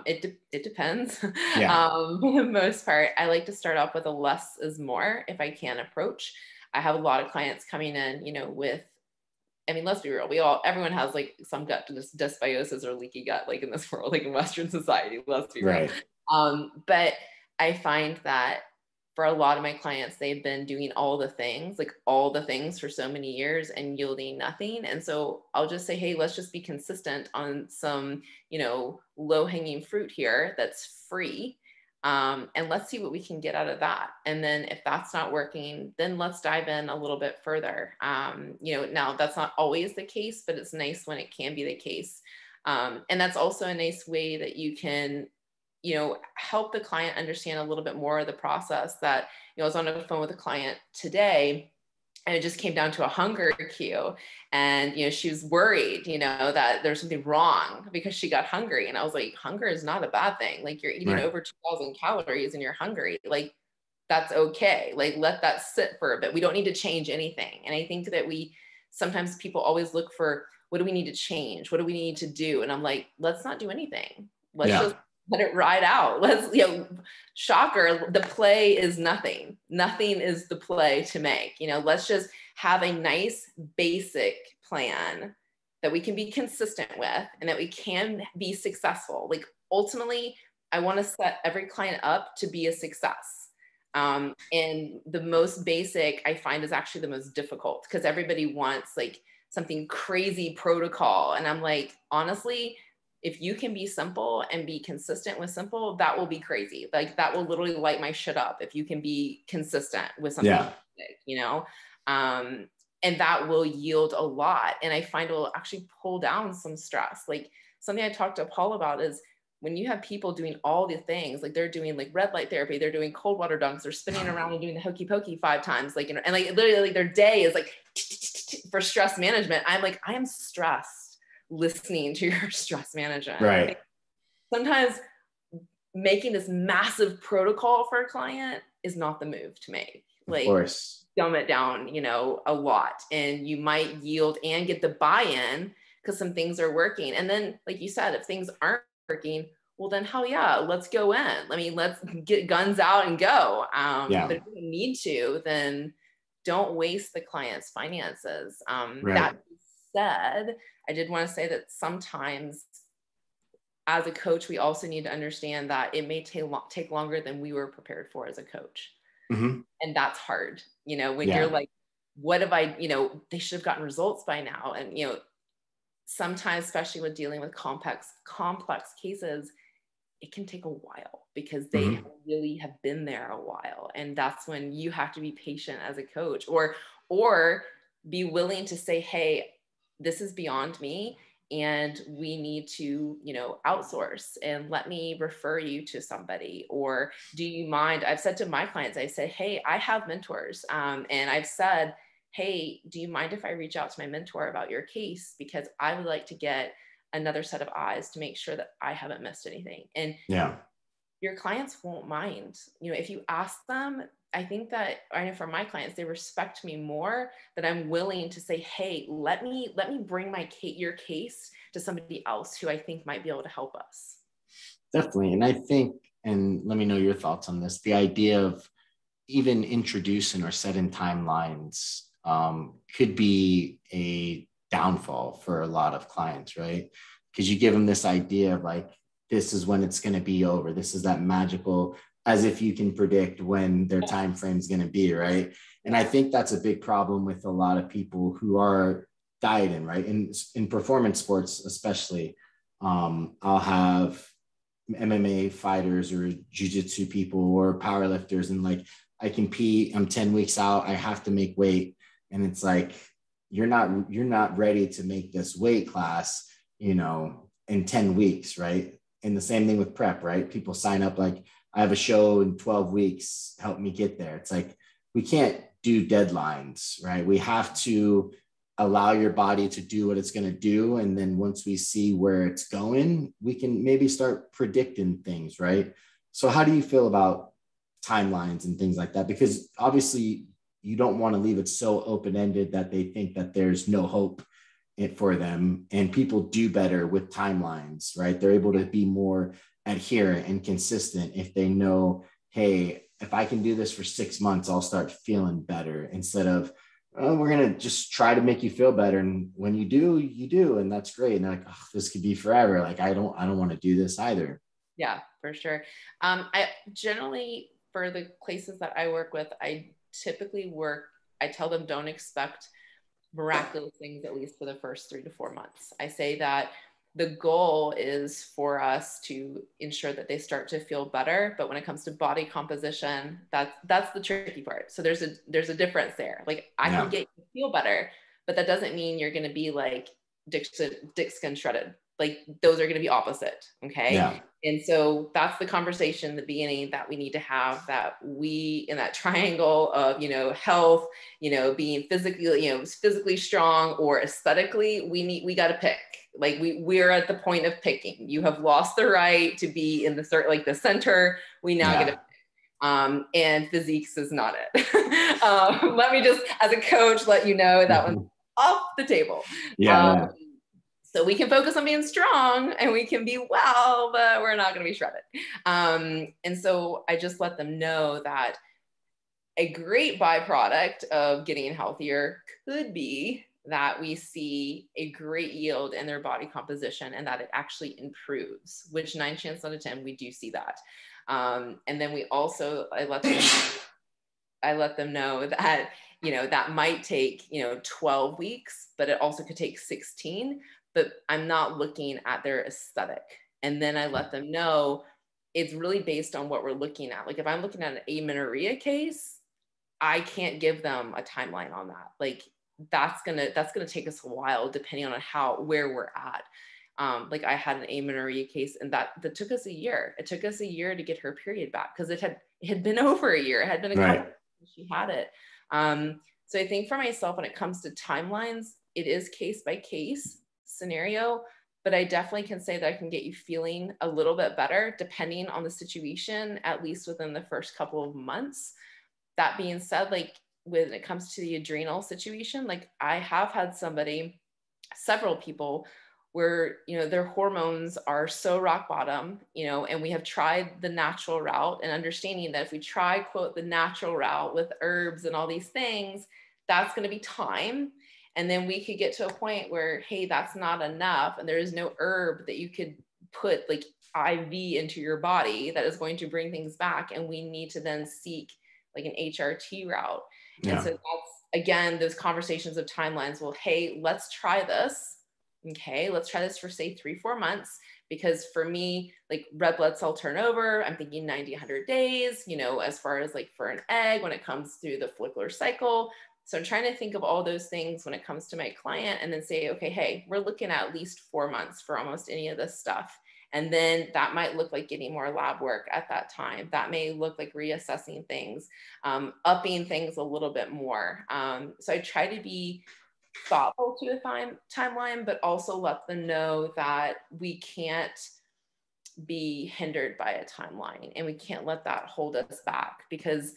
it depends. Yeah. For the most part, I like to start off with a less is more if I can approach. I have a lot of clients coming in, with, I mean, let's be real. Everyone has like some gut dysbiosis or leaky gut, like in this world, like in Western society, let's be real. But I find that for a lot of my clients, they've been doing all the things for so many years and yielding nothing. And so I'll just say, hey, let's just be consistent on some, low hanging fruit here that's free. And let's see what we can get out of that. And then if that's not working, then let's dive in a little bit further. Now that's not always the case, but it's nice when it can be the case. And that's also a nice way that you can help the client understand a little bit more of the process. That, I was on the phone with a client today, and it just came down to a hunger cue. And, she was worried, that there's something wrong because she got hungry. And I was like, hunger is not a bad thing. Like, you're eating over 2,000 calories and you're hungry. Like, that's okay. Like, let that sit for a bit. We don't need to change anything. And I think that sometimes people always look for, what do we need to change? What do we need to do? And I'm like, let's not do anything. Let's just let it ride out. Let's, shocker, the play is nothing. Nothing is the play to make. Let's just have a nice basic plan that we can be consistent with and that we can be successful. Like, ultimately, I want to set every client up to be a success. And the most basic, I find, is actually the most difficult, because everybody wants like something crazy protocol. And I'm like, honestly, if you can be simple and be consistent with simple, that will be crazy. Like, that will literally light my shit up if you can be consistent with something, and that will yield a lot. And I find it will actually pull down some stress. Like, something I talked to Paul about is, when you have people doing all the things, like they're doing like red light therapy, they're doing cold water dunks, they're spinning around and doing the hokey pokey 5 times, like, and like literally like their day is like for stress management. I'm like, I am stressed listening to your stress management. Right. Like, sometimes making this massive protocol for a client is not the move to make. Like, of course, dumb it down, a lot, and you might yield and get the buy-in because some things are working. And then, like you said, if things aren't working, well, then hell yeah, let's go in. I mean, let's get guns out and go. But if you need to, then don't waste the client's finances. That said, I did want to say that sometimes as a coach, we also need to understand that it may take longer than we were prepared for as a coach. And that's hard, when you're like, what have I, they should have gotten results by now. And, sometimes, especially with dealing with complex cases, it can take a while because they really have been there a while. And that's when you have to be patient as a coach, or be willing to say, hey, this is beyond me and we need to, outsource, and let me refer you to somebody. Or do you mind? I've said to my clients, I said, hey, I have mentors. And I've said, hey, do you mind if I reach out to my mentor about your case? Because I would like to get another set of eyes to make sure that I haven't missed anything. And your clients won't mind. If you ask them, I think that, I know for my clients, they respect me more, that I'm willing to say, hey, let me bring your case to somebody else who I think might be able to help us. Definitely. And I think, and let me know your thoughts on this, the idea of even introducing or setting timelines could be a downfall for a lot of clients, right? Because you give them this idea of like, this is when it's going to be over. This is that magical, as if you can predict when their time frame is going to be, right? And I think that's a big problem with a lot of people who are dieting, right? In performance sports, especially, I'll have MMA fighters or jiu-jitsu people or powerlifters, and like, I compete, I'm 10 weeks out, I have to make weight. And it's like, you're not ready to make this weight class, in 10 weeks, right? And the same thing with prep, right? People sign up like, I have a show in 12 weeks, help me get there. It's like, we can't do deadlines, right? We have to allow your body to do what it's going to do. And then once we see where it's going, we can maybe start predicting things, right? So how do you feel about timelines and things like that? Because obviously you don't want to leave it so open-ended that they think that there's no hope for them. And people do better with timelines, right? They're able to be more adherent and consistent if they know, hey, if I can do this for 6 months, I'll start feeling better, instead of, oh, we're going to just try to make you feel better. And when you do, you do. And that's great. And they're like, oh, this could be forever. Like, I don't want to do this either. Yeah, for sure. I generally, for the places that I work with, I tell them, don't expect miraculous things, at least for the first 3 to 4 months. I say that the goal is for us to ensure that they start to feel better. But when it comes to body composition, that's the tricky part. So there's a difference there. Like, I can get you to feel better, but that doesn't mean you're going to be like dick skin shredded. like those are going to be opposite. Okay. Yeah. And so that's the conversation in the beginning that we need to have, that we, in that triangle of, health, being physically strong or aesthetically, we got to pick. Like we're at the point of picking. You have lost the right to be in the center. We now get to pick. And physiques is not it. Let me just, as a coach, let you know that one's off the table. So we can focus on being strong and we can be well, but we're not going to be shredded. And so I just let them know that a great byproduct of getting healthier could be that we see a great yield in their body composition and that it actually improves, which 9 chances out of 10, we do see that. And then we also, I let them know that, that might take, 12 weeks, but it also could take 16. But I'm not looking at their aesthetic. And then I let them know it's really based on what we're looking at. Like if I'm looking at an amenorrhea case, I can't give them a timeline on that. Like that's gonna take us a while depending on where we're at. Like I had an amenorrhea case and that took us a year. It took us a year to get her period back because it had been over a year. It had been a couple since she had it. So I think for myself, when it comes to timelines, it is case by case scenario, but I definitely can say that I can get you feeling a little bit better depending on the situation, at least within the first couple of months. That being said, like when it comes to the adrenal situation, like I have had several people where, their hormones are so rock bottom, and we have tried the natural route and understanding that if we try, quote, the natural route with herbs and all these things, that's going to be time. And then we could get to a point where, hey, that's not enough. And there is no herb that you could put like IV into your body that is going to bring things back. And we need to then seek like an HRT route. Yeah. And so that's, again, those conversations of timelines. Well, hey, let's try this. Okay, let's try this for say 3-4 months. Because for me, like red blood cell turnover, I'm thinking 90, 100 days, as far as like for an egg, when it comes through the follicular cycle. So I'm trying to think of all those things when it comes to my client and then say, okay, hey, we're looking at least 4 months for almost any of this stuff. And then that might look like getting more lab work at that time. That may look like reassessing things, upping things a little bit more. So I try to be thoughtful to a timeline, but also let them know that we can't be hindered by a timeline and we can't let that hold us back, because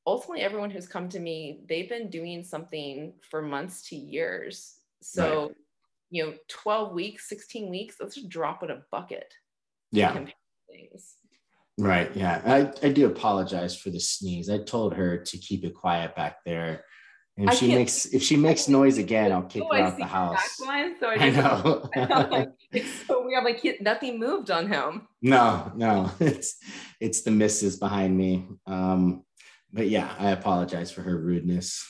ultimately everyone who's come to me, they've been doing something for months to years. So, 12 weeks, 16 weeks, that's a drop in a bucket. Yeah. Right. Yeah. I do apologize for the sneeze. I told her to keep it quiet back there. And if she makes noise again, I'll kick her out the house. I know. It's so weird. I'm like, nothing moved on him. No. It's the missus behind me. But yeah, I apologize for her rudeness.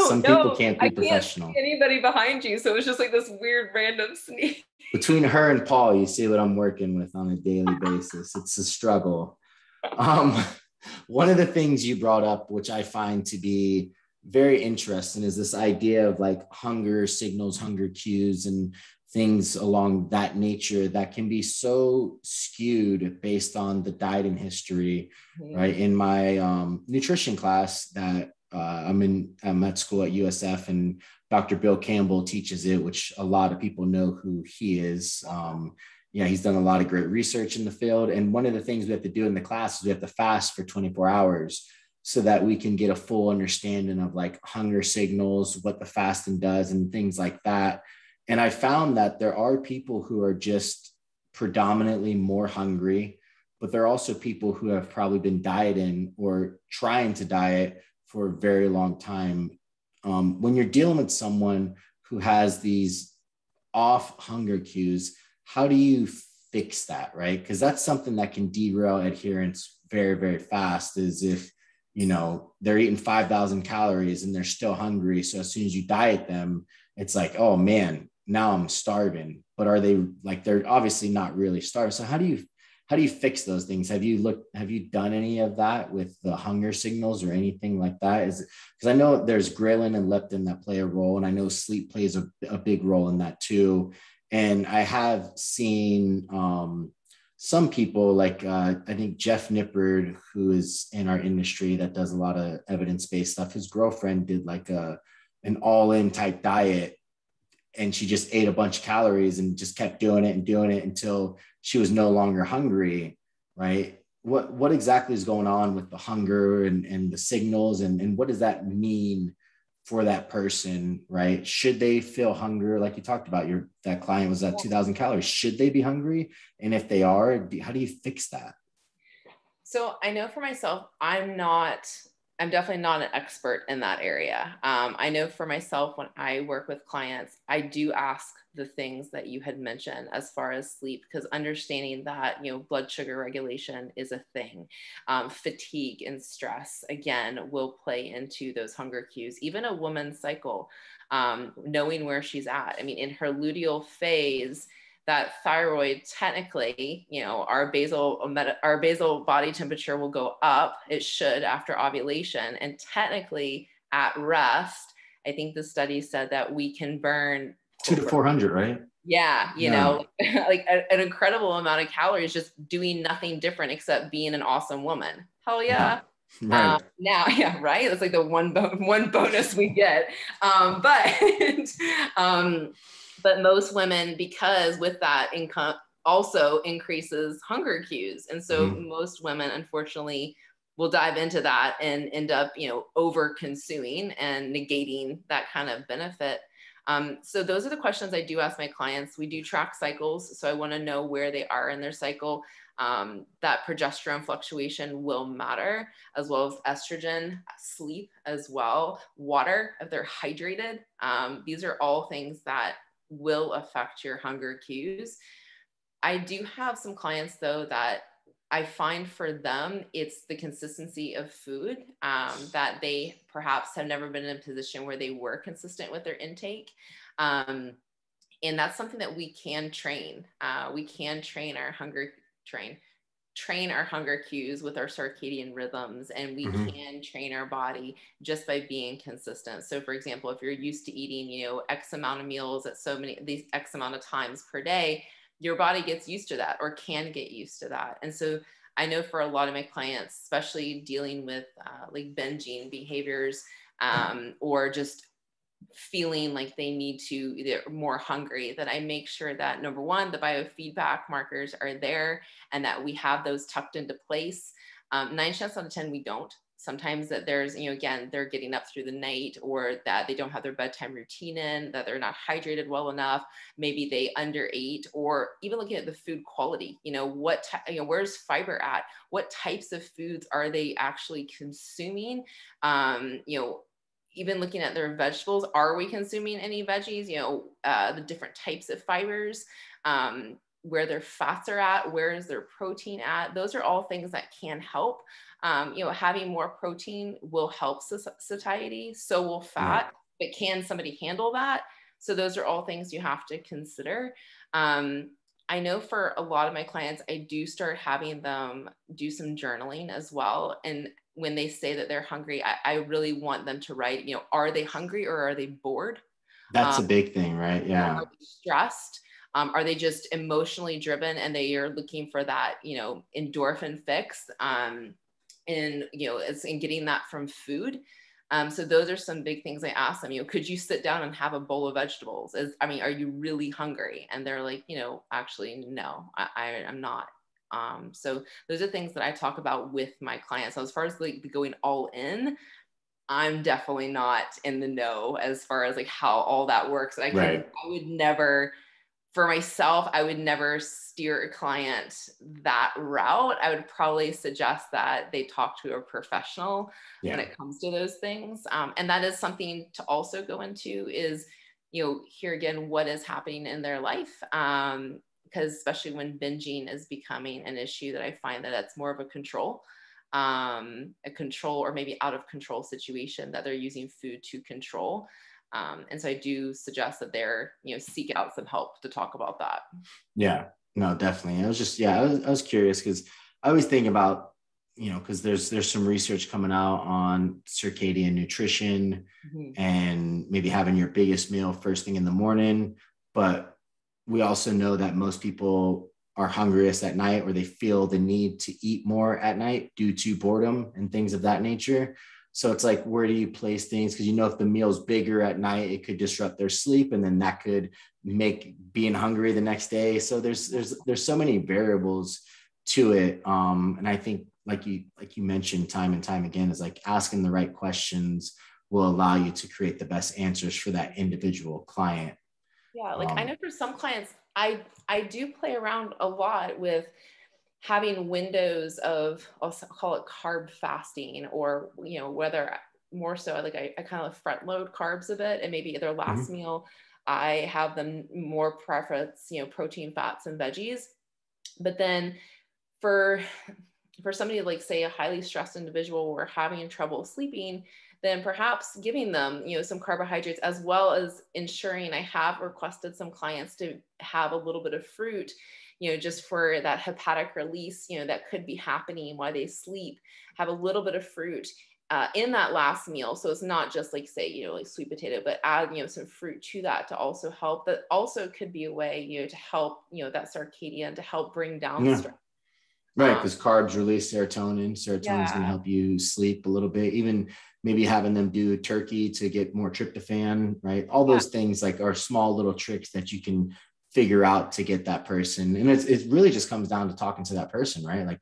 Some people can't be professional. Can't see anybody behind you, so it's just like this weird random sneeze. Between her and Paul, you see what I'm working with on a daily basis. It's a struggle. One of the things you brought up, which I find to be very interesting, is this idea of like hunger signals, hunger cues, and things along that nature that can be so skewed based on the dieting history, right? In my nutrition class that I'm at school at USF, and Dr. Bill Campbell teaches it, which a lot of people know who he is. He's done a lot of great research in the field. And one of the things we have to do in the class is we have to fast for 24 hours so that we can get a full understanding of like hunger signals, what the fasting does, and things like that. And I found that there are people who are just predominantly more hungry, but there are also people who have probably been dieting or trying to diet for a very long time. When you're dealing with someone who has these off hunger cues, how do you fix that, right? Because that's something that can derail adherence very, very fast, is if, they're eating 5,000 calories and they're still hungry. So as soon as you diet them, it's like, oh man, now I'm starving. But are they like, they're obviously not really starving. So how do you fix those things? Have you done any of that with the hunger signals or anything like that? Because I know there's ghrelin and leptin that play a role, and I know sleep plays a big role in that too. And I have seen some people like, I think Jeff Nippard, who is in our industry that does a lot of evidence-based stuff. His girlfriend did like an all-in type diet, and she just ate a bunch of calories and just kept doing it until she was no longer hungry, right? What exactly is going on with the hunger and the signals, and what does that mean for that person, right? Should they feel hunger? Like you talked about, that client was at 2,000 calories. Should they be hungry? And if they are, how do you fix that? So I know for myself, I'm definitely not an expert in that area. I know for myself, when I work with clients, I do ask the things that you had mentioned as far as sleep, because understanding that, blood sugar regulation is a thing. Fatigue and stress, again, will play into those hunger cues. Even a woman's cycle, knowing where she's at. I mean, in her luteal phase, that thyroid, technically, our basal body temperature will go up. It should after ovulation. And technically at rest, I think the study said that we can burn 200 to 400, right? Yeah. Like an incredible amount of calories just doing nothing different except being an awesome woman. Hell yeah. Right. Now, yeah, right. That's like the one bonus we get. But most women, because with that income also increases hunger cues. And so most women, unfortunately, will dive into that and end up, over consuming and negating that kind of benefit. So those are the questions I do ask my clients. We do track cycles. So I want to know where they are in their cycle. That progesterone fluctuation will matter, as well as estrogen, sleep as well, water, if they're hydrated. These are all things that will affect your hunger cues. I do have some clients though that I find for them, it's the consistency of food, that they perhaps have never been in a position where they were consistent with their intake. And that's something that we can train. We can train our hunger cues with our circadian rhythms, and we can train our body just by being consistent. So for example, if you're used to eating, X amount of meals at these X amount of times per day, your body gets used to that, or can get used to that. And so I know for a lot of my clients, especially dealing with like binging behaviors, or just feeling like they need to, they're more hungry, that I make sure that, number one, the biofeedback markers are there and that we have those tucked into place. 9 chances out of 10, we don't. Sometimes that there's, again, they're getting up through the night, or that they don't have their bedtime routine in, that they're not hydrated well enough. Maybe they underate, or even looking at the food quality, where's fiber at? What types of foods are they actually consuming? Even looking at their vegetables, are we consuming any veggies? The different types of fibers, where their fats are at, where is their protein at? Those are all things that can help. Having more protein will help satiety, so will fat, but can somebody handle that? So those are all things you have to consider. I know for a lot of my clients, I do start having them do some journaling as well. And when they say that they're hungry, I really want them to write, are they hungry or are they bored? That's a big thing, right? Yeah. Are they stressed? Are they just emotionally driven and they are looking for that, endorphin fix? It's in getting that from food. So those are some big things I ask them. Could you sit down and have a bowl of vegetables? Are you really hungry? And they're like, actually, no, I'm not. So those are things that I talk about with my clients. So as far as like going all in, I'm definitely not in the know as far as like how all that works. I would never, for myself, I would never steer a client that route. I would probably suggest that they talk to a professional when it comes to those things. And that is something to also go into is, here again, what is happening in their life? Because especially when binging is becoming an issue, that I find that it's more of a control or maybe out of control situation that they're using food to control. And so I do suggest that they're, seek out some help to talk about that. Yeah, no, definitely. I was curious because I always think about, because there's some research coming out on circadian nutrition and maybe having your biggest meal first thing in the morning. But we also know that most people are hungriest at night, or they feel the need to eat more at night due to boredom and things of that nature. So it's like, where do you place things? Because, you know, if the meal's bigger at night, it could disrupt their sleep, and then that could make being hungry the next day. So there's so many variables to it. And I think, like you mentioned time and time again, is like asking the right questions will allow you to create the best answers for that individual client. Yeah, like I know for some clients, I do play around a lot with having windows of, I'll call it carb fasting, or, you know, whether more so like I kind of front load carbs a bit, and maybe their last meal, I have them more preference, you know, protein, fats, and veggies. But then for somebody like, say, a highly stressed individual or having trouble sleeping, then perhaps giving them, you know, some carbohydrates, as well as ensuring, I have requested some clients to have a little bit of fruit, you know, just for that hepatic release, you know, that could be happening while they sleep. Have a little bit of fruit in that last meal. So it's not just like, say, you know, like sweet potato, but add, you know, some fruit to that to also help. That also could be a way, you know, to help, you know, that circadian, to help bring down stress. Right, because carbs release serotonin. Serotonin is going to help you sleep a little bit. Even maybe having them do turkey to get more tryptophan, right? All those things like are small little tricks that you can figure out to get that person. And it really just comes down to talking to that person, right? Like,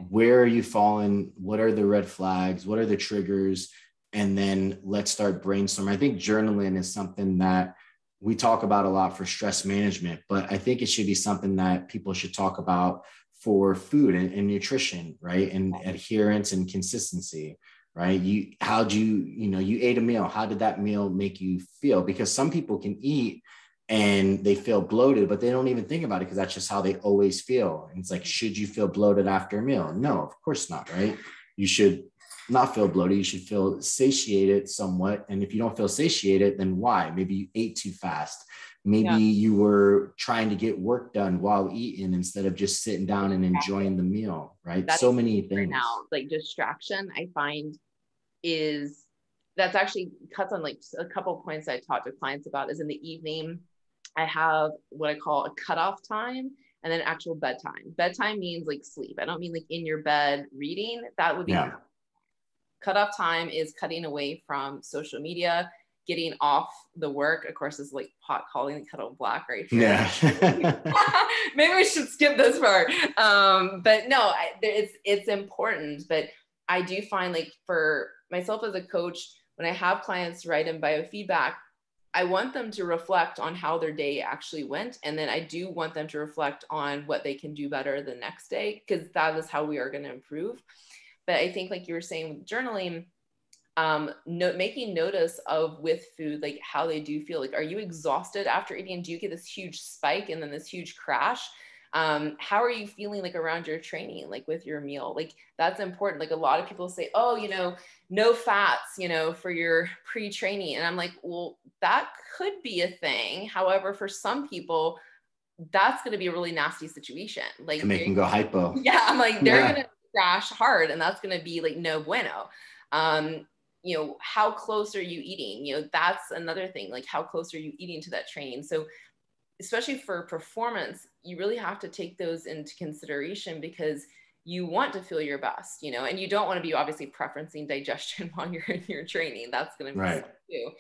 where are you falling? What are the red flags? What are the triggers? And then let's start brainstorming. I think journaling is something that we talk about a lot for stress management, but I think it should be something that people should talk about for food and nutrition, right? And adherence and consistency, right? You ate a meal. How did that meal make you feel? Because some people can eat and they feel bloated, but they don't even think about it because that's just how they always feel. And it's like, should you feel bloated after a meal? No, of course not, right? You should not feel bloated. You should feel satiated somewhat. And if you don't feel satiated, then why? Maybe you ate too fast. Maybe you were trying to get work done while eating instead of just sitting down and enjoying the meal, right? That so many things. Right now, like distraction, I find that's actually cuts on like a couple of points I talked to clients about. Is in the evening, I have what I call a cutoff time and then actual bedtime. Bedtime means like sleep. I don't mean like in your bed reading. That would be cutoff time is cutting away from social media, getting off the work. Of course, is like pot calling the kettle black right here. Yeah. Maybe we should skip this part. But no, it's important. But I do find, like, for myself as a coach, when I have clients write in biofeedback, I want them to reflect on how their day actually went. And then I do want them to reflect on what they can do better the next day, because that is how we are going to improve. But I think, like you were saying with journaling, making notice of with food, like how they do feel. Like, are you exhausted after eating? Do you get this huge spike and then this huge crash? How are you feeling like around your training, like with your meal? Like, that's important. Like, a lot of people say, oh, no fats, for your pre-training. And I'm like, well, that could be a thing. However, for some people, that's going to be a really nasty situation. Like, to make them go hypo. Yeah. I'm like, they're going to crash hard, and that's going to be like no bueno. How close are you eating? That's another thing. Like, how close are you eating to that training? So especially for performance, you really have to take those into consideration, because you want to feel your best, and you don't want to be obviously preferencing digestion while you're in your training. That's going to be right too.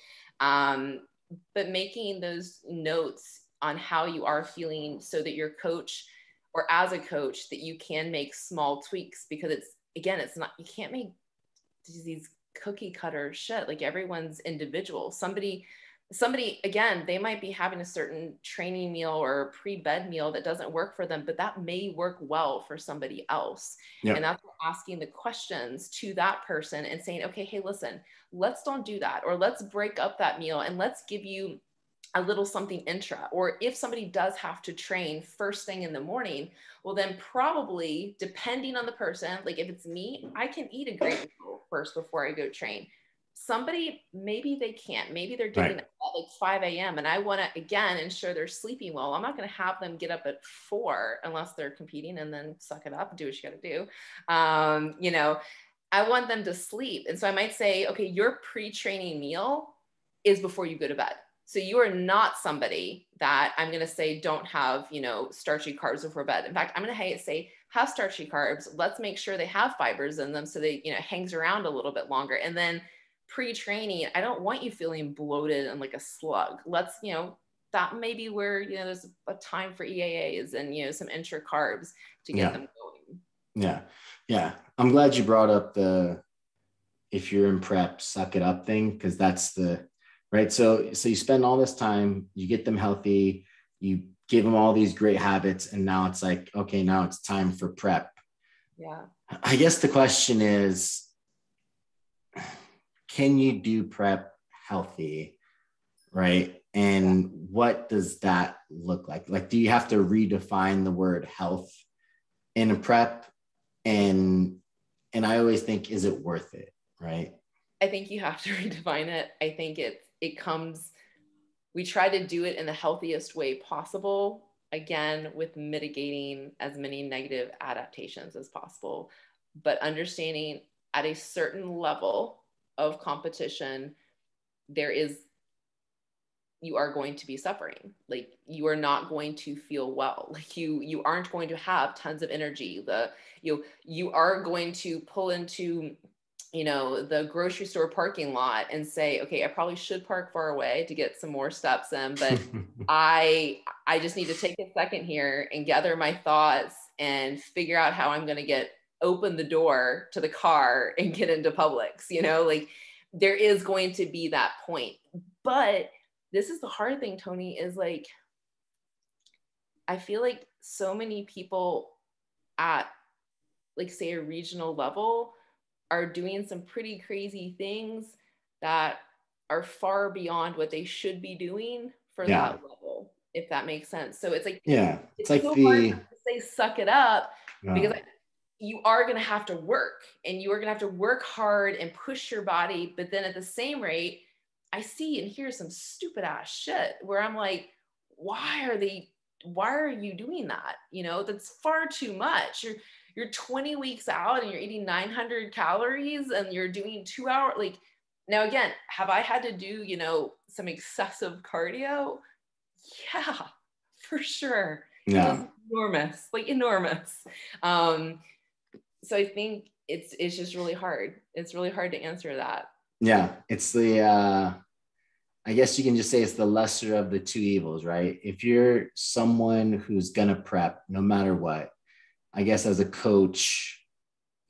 But making those notes on how you are feeling, so that your coach, or as a coach, that you can make small tweaks, because it's not, you can't make these cookie cutter shit. Like, everyone's individual. Somebody, again, they might be having a certain training meal or pre-bed meal that doesn't work for them, but that may work well for somebody else. Yeah. And that's asking the questions to that person and saying, okay, hey, listen, let's don't do that. Or let's break up that meal and let's give you a little something intra. Or if somebody does have to train first thing in the morning, well, then probably, depending on the person, like if it's me, I can eat a great meal first before I go train. Somebody, maybe they can't. Maybe they're getting up at like 5 a.m. and I want to, again, ensure they're sleeping well. I'm not going to have them get up at 4 unless they're competing, and then suck it up and do what you got to do. I want them to sleep. And so I might say, okay, your pre-training meal is before you go to bed. So you are not somebody that I'm going to say don't have, starchy carbs before bed. In fact, I'm going to say have starchy carbs. Let's make sure they have fibers in them so they, it hangs around a little bit longer. And then pre-training, I don't want you feeling bloated and like a slug. Let's, that may be where, there's a time for EAAs and, some intra carbs to get them going. Yeah. Yeah. I'm glad you brought up if you're in prep, suck it up thing. Cause that's right. So you spend all this time, you get them healthy, you give them all these great habits. And now it's like, okay, now it's time for prep. Yeah. I guess the question is, can you do prep healthy? Right. And what does that look like? Like, do you have to redefine the word health in a prep? And I always think, is it worth it? Right. I think you have to redefine it. I think we try to do it in the healthiest way possible. Again, with mitigating as many negative adaptations as possible, but understanding at a certain level of competition, you are going to be suffering. Like, you are not going to feel well. Like you aren't going to have tons of energy. You are going to pull into, the grocery store parking lot and say, okay, I probably should park far away to get some more steps in, but I just need to take a second here and gather my thoughts and figure out how I'm going to open the door to the car and get into Publix, like there is going to be that point. But this is the hard thing, Tony, is like, I feel like so many people at, like, say, a regional level are doing some pretty crazy things that are far beyond what they should be doing for that level, if that makes sense. So it's like, it's like so hard to say suck it up, because you are going to have to work, and you are going to have to work hard and push your body. But then at the same rate, I see and hear some stupid ass shit where I'm like, why are you doing that? That's far too much. You're 20 weeks out and you're eating 900 calories and you're doing 2 hours. Like, now again, have I had to do, some excessive cardio? Yeah, for sure. Yeah. It was enormous. So I think it's just really hard. It's really hard to answer that. Yeah. It's I guess you can just say it's the lesser of the two evils, right? If you're someone who's going to prep no matter what, I guess as a coach,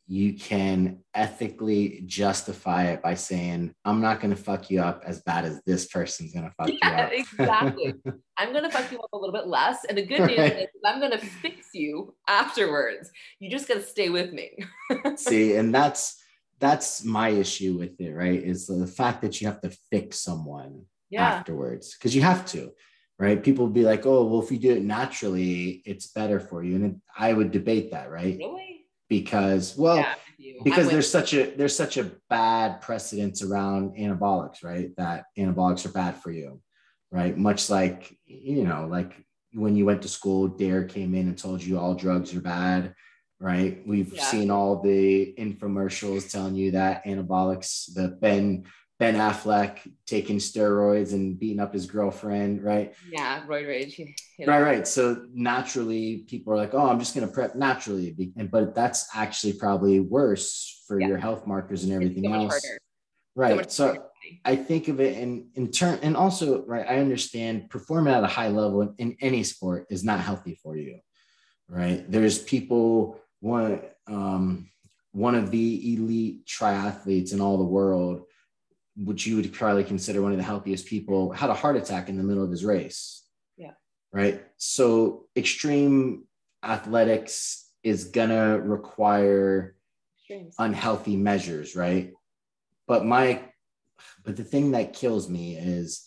you can ethically justify it by saying, I'm not going to fuck you up as bad as this person's going to fuck you up. Exactly. I'm going to fuck you up a little bit less. And the good news is I'm going to fix you afterwards. You just got to stay with me. See, and that's my issue with it, right? Is the fact that you have to fix someone afterwards, because you have to, right? People will be like, oh, well, if you do it naturally, it's better for you. And I would debate that, right? Really? Because, because there's such a bad precedence around anabolics, right? That anabolics are bad for you, right? Much like, like when you went to school, DARE came in and told you all drugs are bad, right? We've seen all the infomercials telling you that anabolics, the Ben Affleck taking steroids and beating up his girlfriend, right? Yeah, roid rage. Right. So naturally, people are like, "Oh, I'm just going to prep naturally," but that's actually probably worse for your health markers and everything else. Harder. Right. So I think of it in turn, and also, right, I understand performing at a high level in any sport is not healthy for you, right? There's people. One of the elite triathletes in all the world, which you would probably consider one of the healthiest people, had a heart attack in the middle of his race. Yeah. Right. So extreme athletics is gonna require unhealthy measures, right? But the thing that kills me is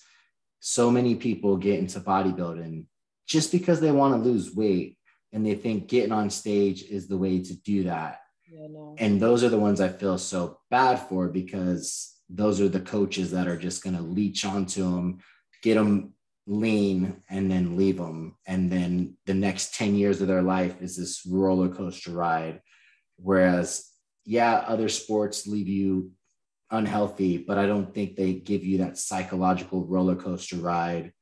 so many people get into bodybuilding just because they want to lose weight. And they think getting on stage is the way to do that. Yeah, no. And those are the ones I feel so bad for, because those are the coaches that are just going to leech onto them, get them lean, and then leave them. And then the next 10 years of their life is this roller coaster ride. Whereas, other sports leave you unhealthy, but I don't think they give you that psychological roller coaster ride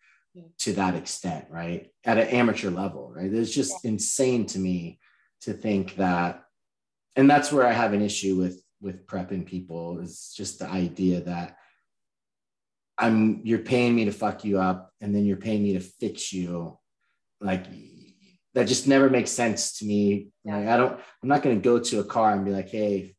to that extent, right? At an amateur level, right? It's just insane to me to think that, and that's where I have an issue with prepping people, is just the idea that you're paying me to fuck you up, and then you're paying me to fix you. Like, that just never makes sense to me. Like, I'm not going to go to a car and be like, hey,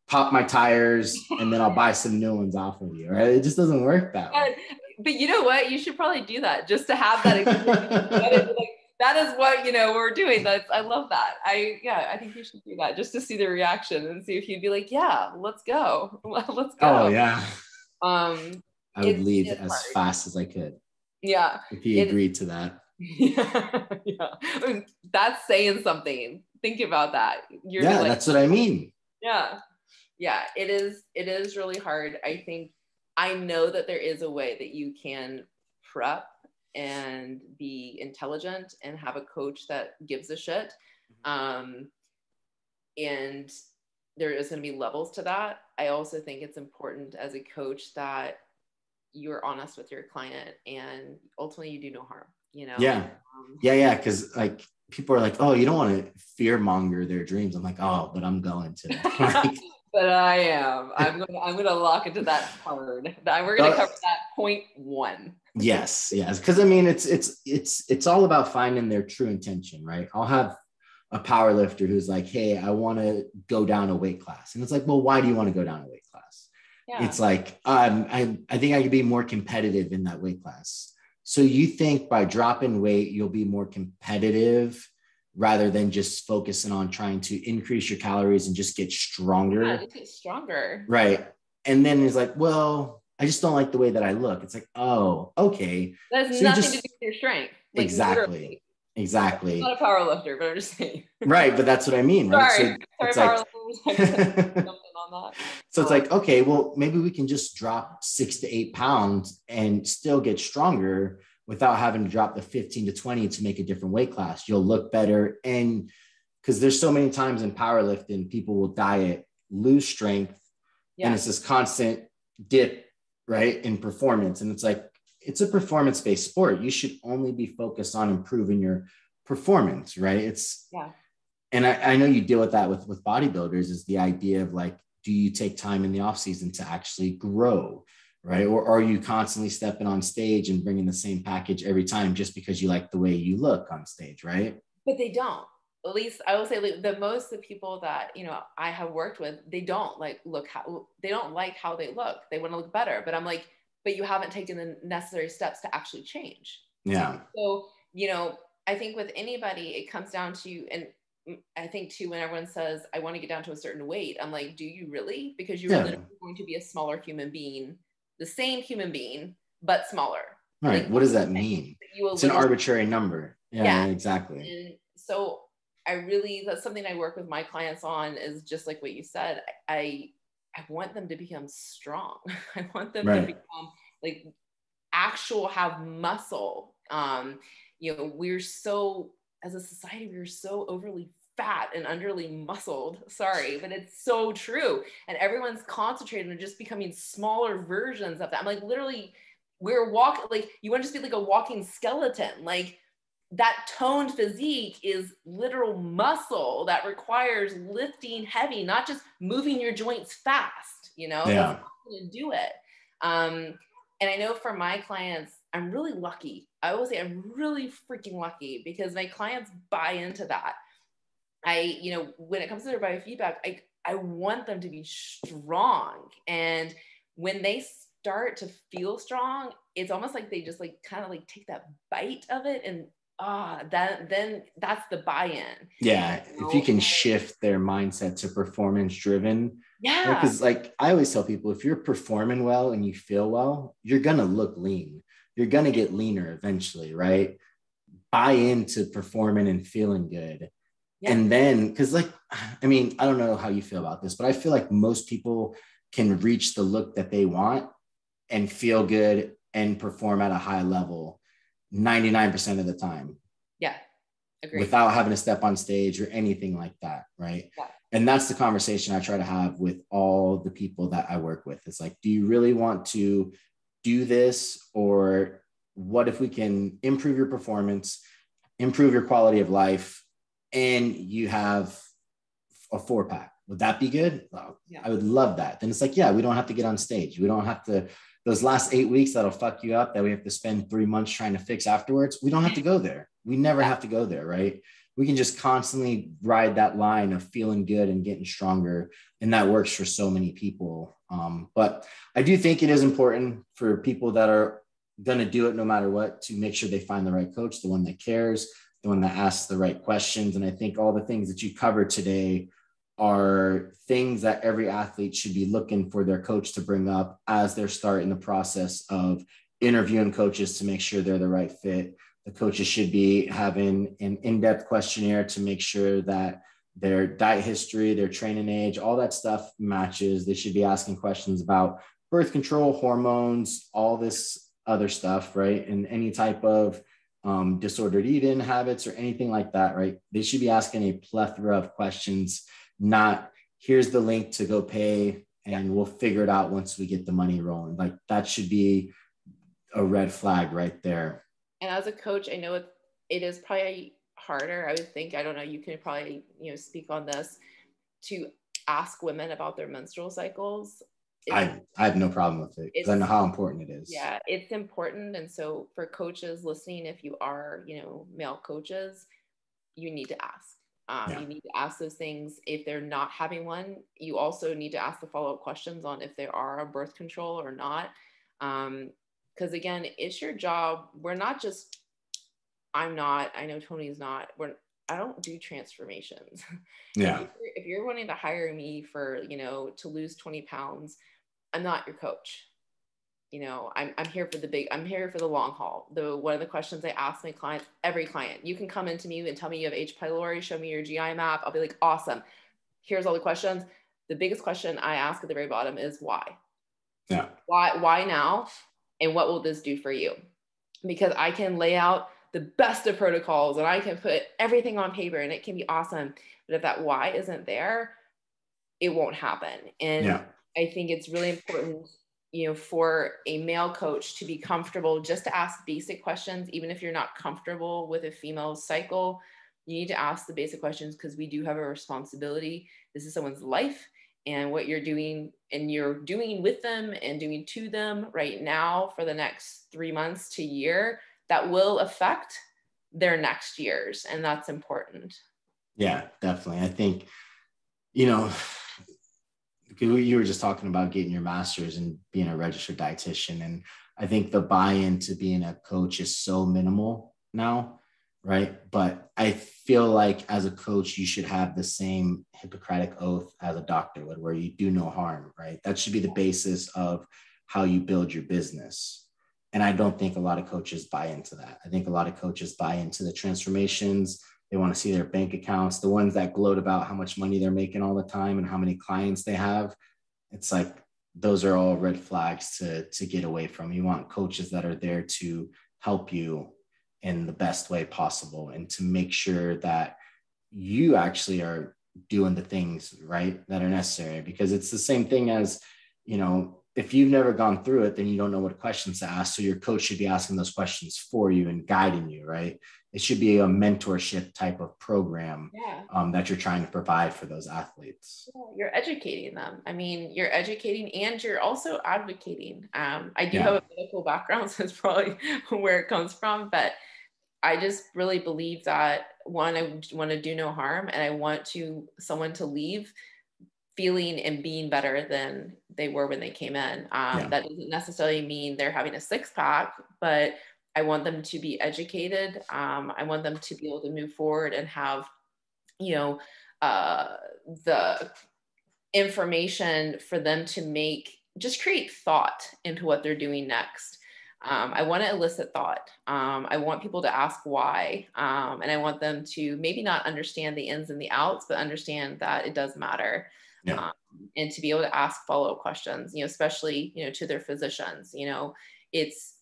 pop my tires and then I'll buy some new ones off of you, right? It just doesn't work that way. But you know what? You should probably do that just to have that experience. That is what, we're doing. I love that. I think you should do that just to see the reaction and see if you'd be like, yeah, let's go. Let's go. Oh yeah. I would leave as fast as I could. Yeah. If he agreed to that. Yeah. That's saying something. Think about that. That's what I mean. Yeah. It is really hard. I know that there is a way that you can prep and be intelligent and have a coach that gives a shit. And there is going to be levels to that. I also think it's important as a coach that you're honest with your client and ultimately you do no harm, Yeah. Cause like people are like, oh, you don't want to fear monger their dreams. I'm like, oh, but I'm going to. But I am. I'm gonna lock into that hard. We're gonna cover that point 1. Yes. Because I mean, it's all about finding their true intention, right? I'll have a power lifter who's like, hey, I want to go down a weight class, and it's like, well, why do you want to go down a weight class? It's like, I think I could be more competitive in that weight class. So you think by dropping weight, you'll be more competitive rather than just focusing on trying to increase your calories and just get stronger. Yeah, just get stronger. Right. And then it's like, well, I just don't like the way that I look. It's like, oh, okay. That has nothing to do with your strength. Like, exactly. I'm not a power lifter, but I'm just saying. Right. But that's what I mean. Right. Sorry, power lifters. On that. So it's like, okay, well, maybe we can just drop 6 to 8 pounds and still get stronger without having to drop the 15 to 20 to make a different weight class. You'll look better. And because there's so many times in powerlifting, people will diet, lose strength, and it's this constant dip, right, in performance. And it's like, it's a performance-based sport. You should only be focused on improving your performance, right? And I know you deal with that with bodybuilders, is the idea of like, do you take time in the off season to actually grow, right? Or are you constantly stepping on stage and bringing the same package every time just because you like the way you look on stage, right? But they don't. At least I will say, like, the people that I have worked with, they don't like they don't like how they look. They want to look better. But I'm like, but you haven't taken the necessary steps to actually change. Yeah. So I think with anybody, it comes down to, and I think too, when everyone says, I want to get down to a certain weight, I'm like, do you really? Because you're literally going to be a smaller human being, the same human being, but smaller. Right. Like, what does that mean? It's an arbitrary number. Yeah, exactly. And so that's something I work with my clients on, is just like what you said. I want them to become strong. I want them to become like have muscle. We're so, as a society, we're so overly fat and underly muscled. Sorry, but it's so true. And everyone's concentrated on just becoming smaller versions of that. I'm like, literally, you want to just be like a walking skeleton. Like, that toned physique is literal muscle that requires lifting heavy, not just moving your joints fast. That's not going to do it. And I know for my clients, I'm really lucky. I always say I'm really freaking lucky because my clients buy into that. When it comes to their biofeedback, I want them to be strong. And when they start to feel strong, it's almost like they just like kind of like take that bite of it, and then that's the buy-in. Yeah. If you can shift their mindset to performance driven. Yeah. Because like I always tell people, if you're performing well and you feel well, you're going to look lean. You're going to get leaner eventually, right? Buy into performing and feeling good. Yeah. And then, because like, I mean, I don't know how you feel about this, but I feel like most people can reach the look that they want and feel good and perform at a high level 99% of the time. Yeah. Agreed. Without having to step on stage or anything like that, right? Yeah. And that's the conversation I try to have with all the people that I work with. It's like, do you really want to do this? Or what if we can improve your performance, improve your quality of life, and you have a 4-pack? Would that be good? Well, yeah. I would love that. Then it's like, yeah, we don't have to get on stage. We don't have to, those last 8 weeks that'll fuck you up, that we have to spend 3 months trying to fix afterwards. We don't have to go there. We never have to go there, right? We can just constantly ride that line of feeling good and getting stronger. And that works for so many people. But I do think it is important for people that are going to do it no matter what, to make sure they find the right coach, the one that cares, the one that asks the right questions. And I think all the things that you covered today are things that every athlete should be looking for their coach to bring up as they're starting the process of interviewing coaches to make sure they're the right fit. The coaches should be having an in-depth questionnaire to make sure that their diet history, their training age, all that stuff matches. They should be asking questions about birth control, hormones, all this other stuff, right? And any type of disordered eating habits or anything like that, right? They should be asking a plethora of questions, not here's the link to go pay and we'll figure it out once we get the money rolling. Like that should be a red flag right there. And as a coach, I know it is probably harder. I would think, I don't know, you can probably, speak on this, to ask women about their menstrual cycles. I have no problem with it because I know how important it is. Yeah, it's important. And so for coaches listening, if you are, male coaches, you need to ask. You need to ask those things. If they're not having one, you also need to ask the follow-up questions on if they are on birth control or not. Because again, it's your job. We're not just, I'm not, I know Tony's not, I don't do transformations. Yeah. If you're wanting to hire me for, to lose 20 pounds, I'm not your coach. I'm here for I'm here for the long haul. One of the questions I ask my clients, every client, you can come into me and tell me you have H. pylori, show me your GI map. I'll be like, awesome. Here's all the questions. The biggest question I ask at the very bottom is why? Yeah. Why now? And what will this do for you? Because I can lay out the best of protocols and I can put everything on paper and it can be awesome. But if that why isn't there, it won't happen. And I think it's really important, for a male coach to be comfortable just to ask basic questions. Even if you're not comfortable with a female's cycle, you need to ask the basic questions because we do have a responsibility. This is someone's life, and what you're doing with them and doing to them right now for the next 3 months to year, that will affect their next years. And that's important. Yeah, definitely. I think, you were just talking about getting your master's and being a registered dietitian. And I think the buy-in to being a coach is so minimal now, right? But I feel like as a coach, you should have the same Hippocratic oath as a doctor would, where you do no harm, right? That should be the basis of how you build your business. And I don't think a lot of coaches buy into that. I think a lot of coaches buy into the transformations. They want to see their bank accounts, the ones that gloat about how much money they're making all the time and how many clients they have. It's like, those are all red flags to get away from. You want coaches that are there to help you in the best way possible and to make sure that you actually are doing the things right that are necessary. Because it's the same thing as, if you've never gone through it, then you don't know what questions to ask. So your coach should be asking those questions for you and guiding you, right? It should be a mentorship type of program that you're trying to provide for those athletes. Yeah, you're educating them. I mean, you're educating and you're also advocating. I do have a medical background, so it's probably where it comes from. But I just really believe that, one, I want to do no harm, and I want someone to leave feeling and being better than they were when they came in. That doesn't necessarily mean they're having a 6-pack, but I want them to be educated. I want them to be able to move forward and have, the information for them to just create thought into what they're doing next. I want to elicit thought. I want people to ask why. And I want them to maybe not understand the ins and the outs, but understand that it does matter. And to be able to ask follow-up questions, especially, to their physicians. It's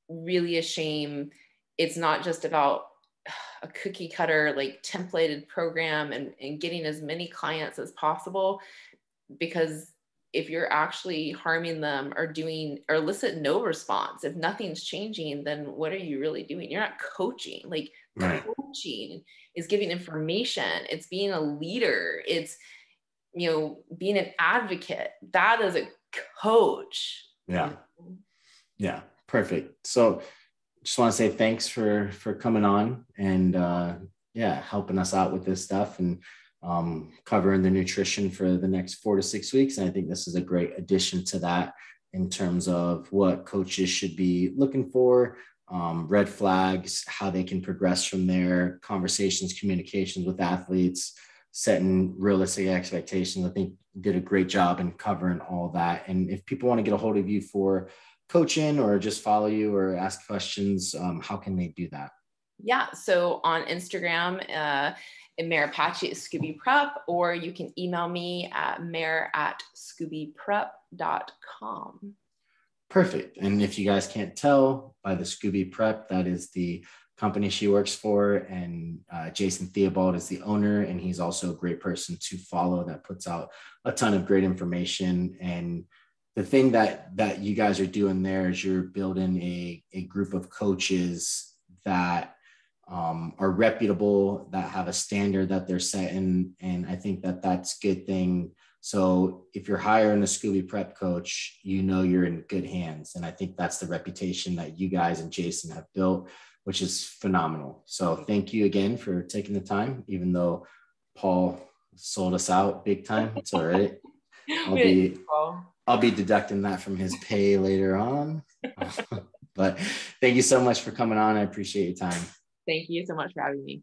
really a shame. It's not just about a cookie cutter, like templated program and getting as many clients as possible, because if you're actually harming them or elicit no response, if nothing's changing, then what are you really doing? You're not coaching. Like Right. Coaching is giving information. It's being a leader. It's, being an advocate. That is a coach. Yeah. Yeah. Perfect. So just want to say thanks for coming on and helping us out with this stuff and covering the nutrition for the next 4 to 6 weeks. And I think this is a great addition to that in terms of what coaches should be looking for, red flags, how they can progress from there, conversations, communications with athletes, setting realistic expectations. I think you did a great job in covering all that. And if people want to get a hold of you for coaching or just follow you or ask questions, how can they do that? Yeah. So on Instagram, Meredith Paci at Scooby Prep, or you can email me at mare@scoobyprep.com. Perfect. And if you guys can't tell by the Scooby Prep, that is the company she works for. And Jason Theobald is the owner, and he's also a great person to follow that puts out a ton of great information. And the thing that you guys are doing there is you're building a group of coaches that are reputable, that have a standard that they're setting. And I think that that's a good thing. So if you're hiring a Scooby Prep coach, you're in good hands. And I think that's the reputation that you guys and Jason have built, which is phenomenal. So thank you again for taking the time, even though Paul sold us out big time. It's all right. I'll be deducting that from his pay later on. But thank you so much for coming on. I appreciate your time. Thank you so much for having me.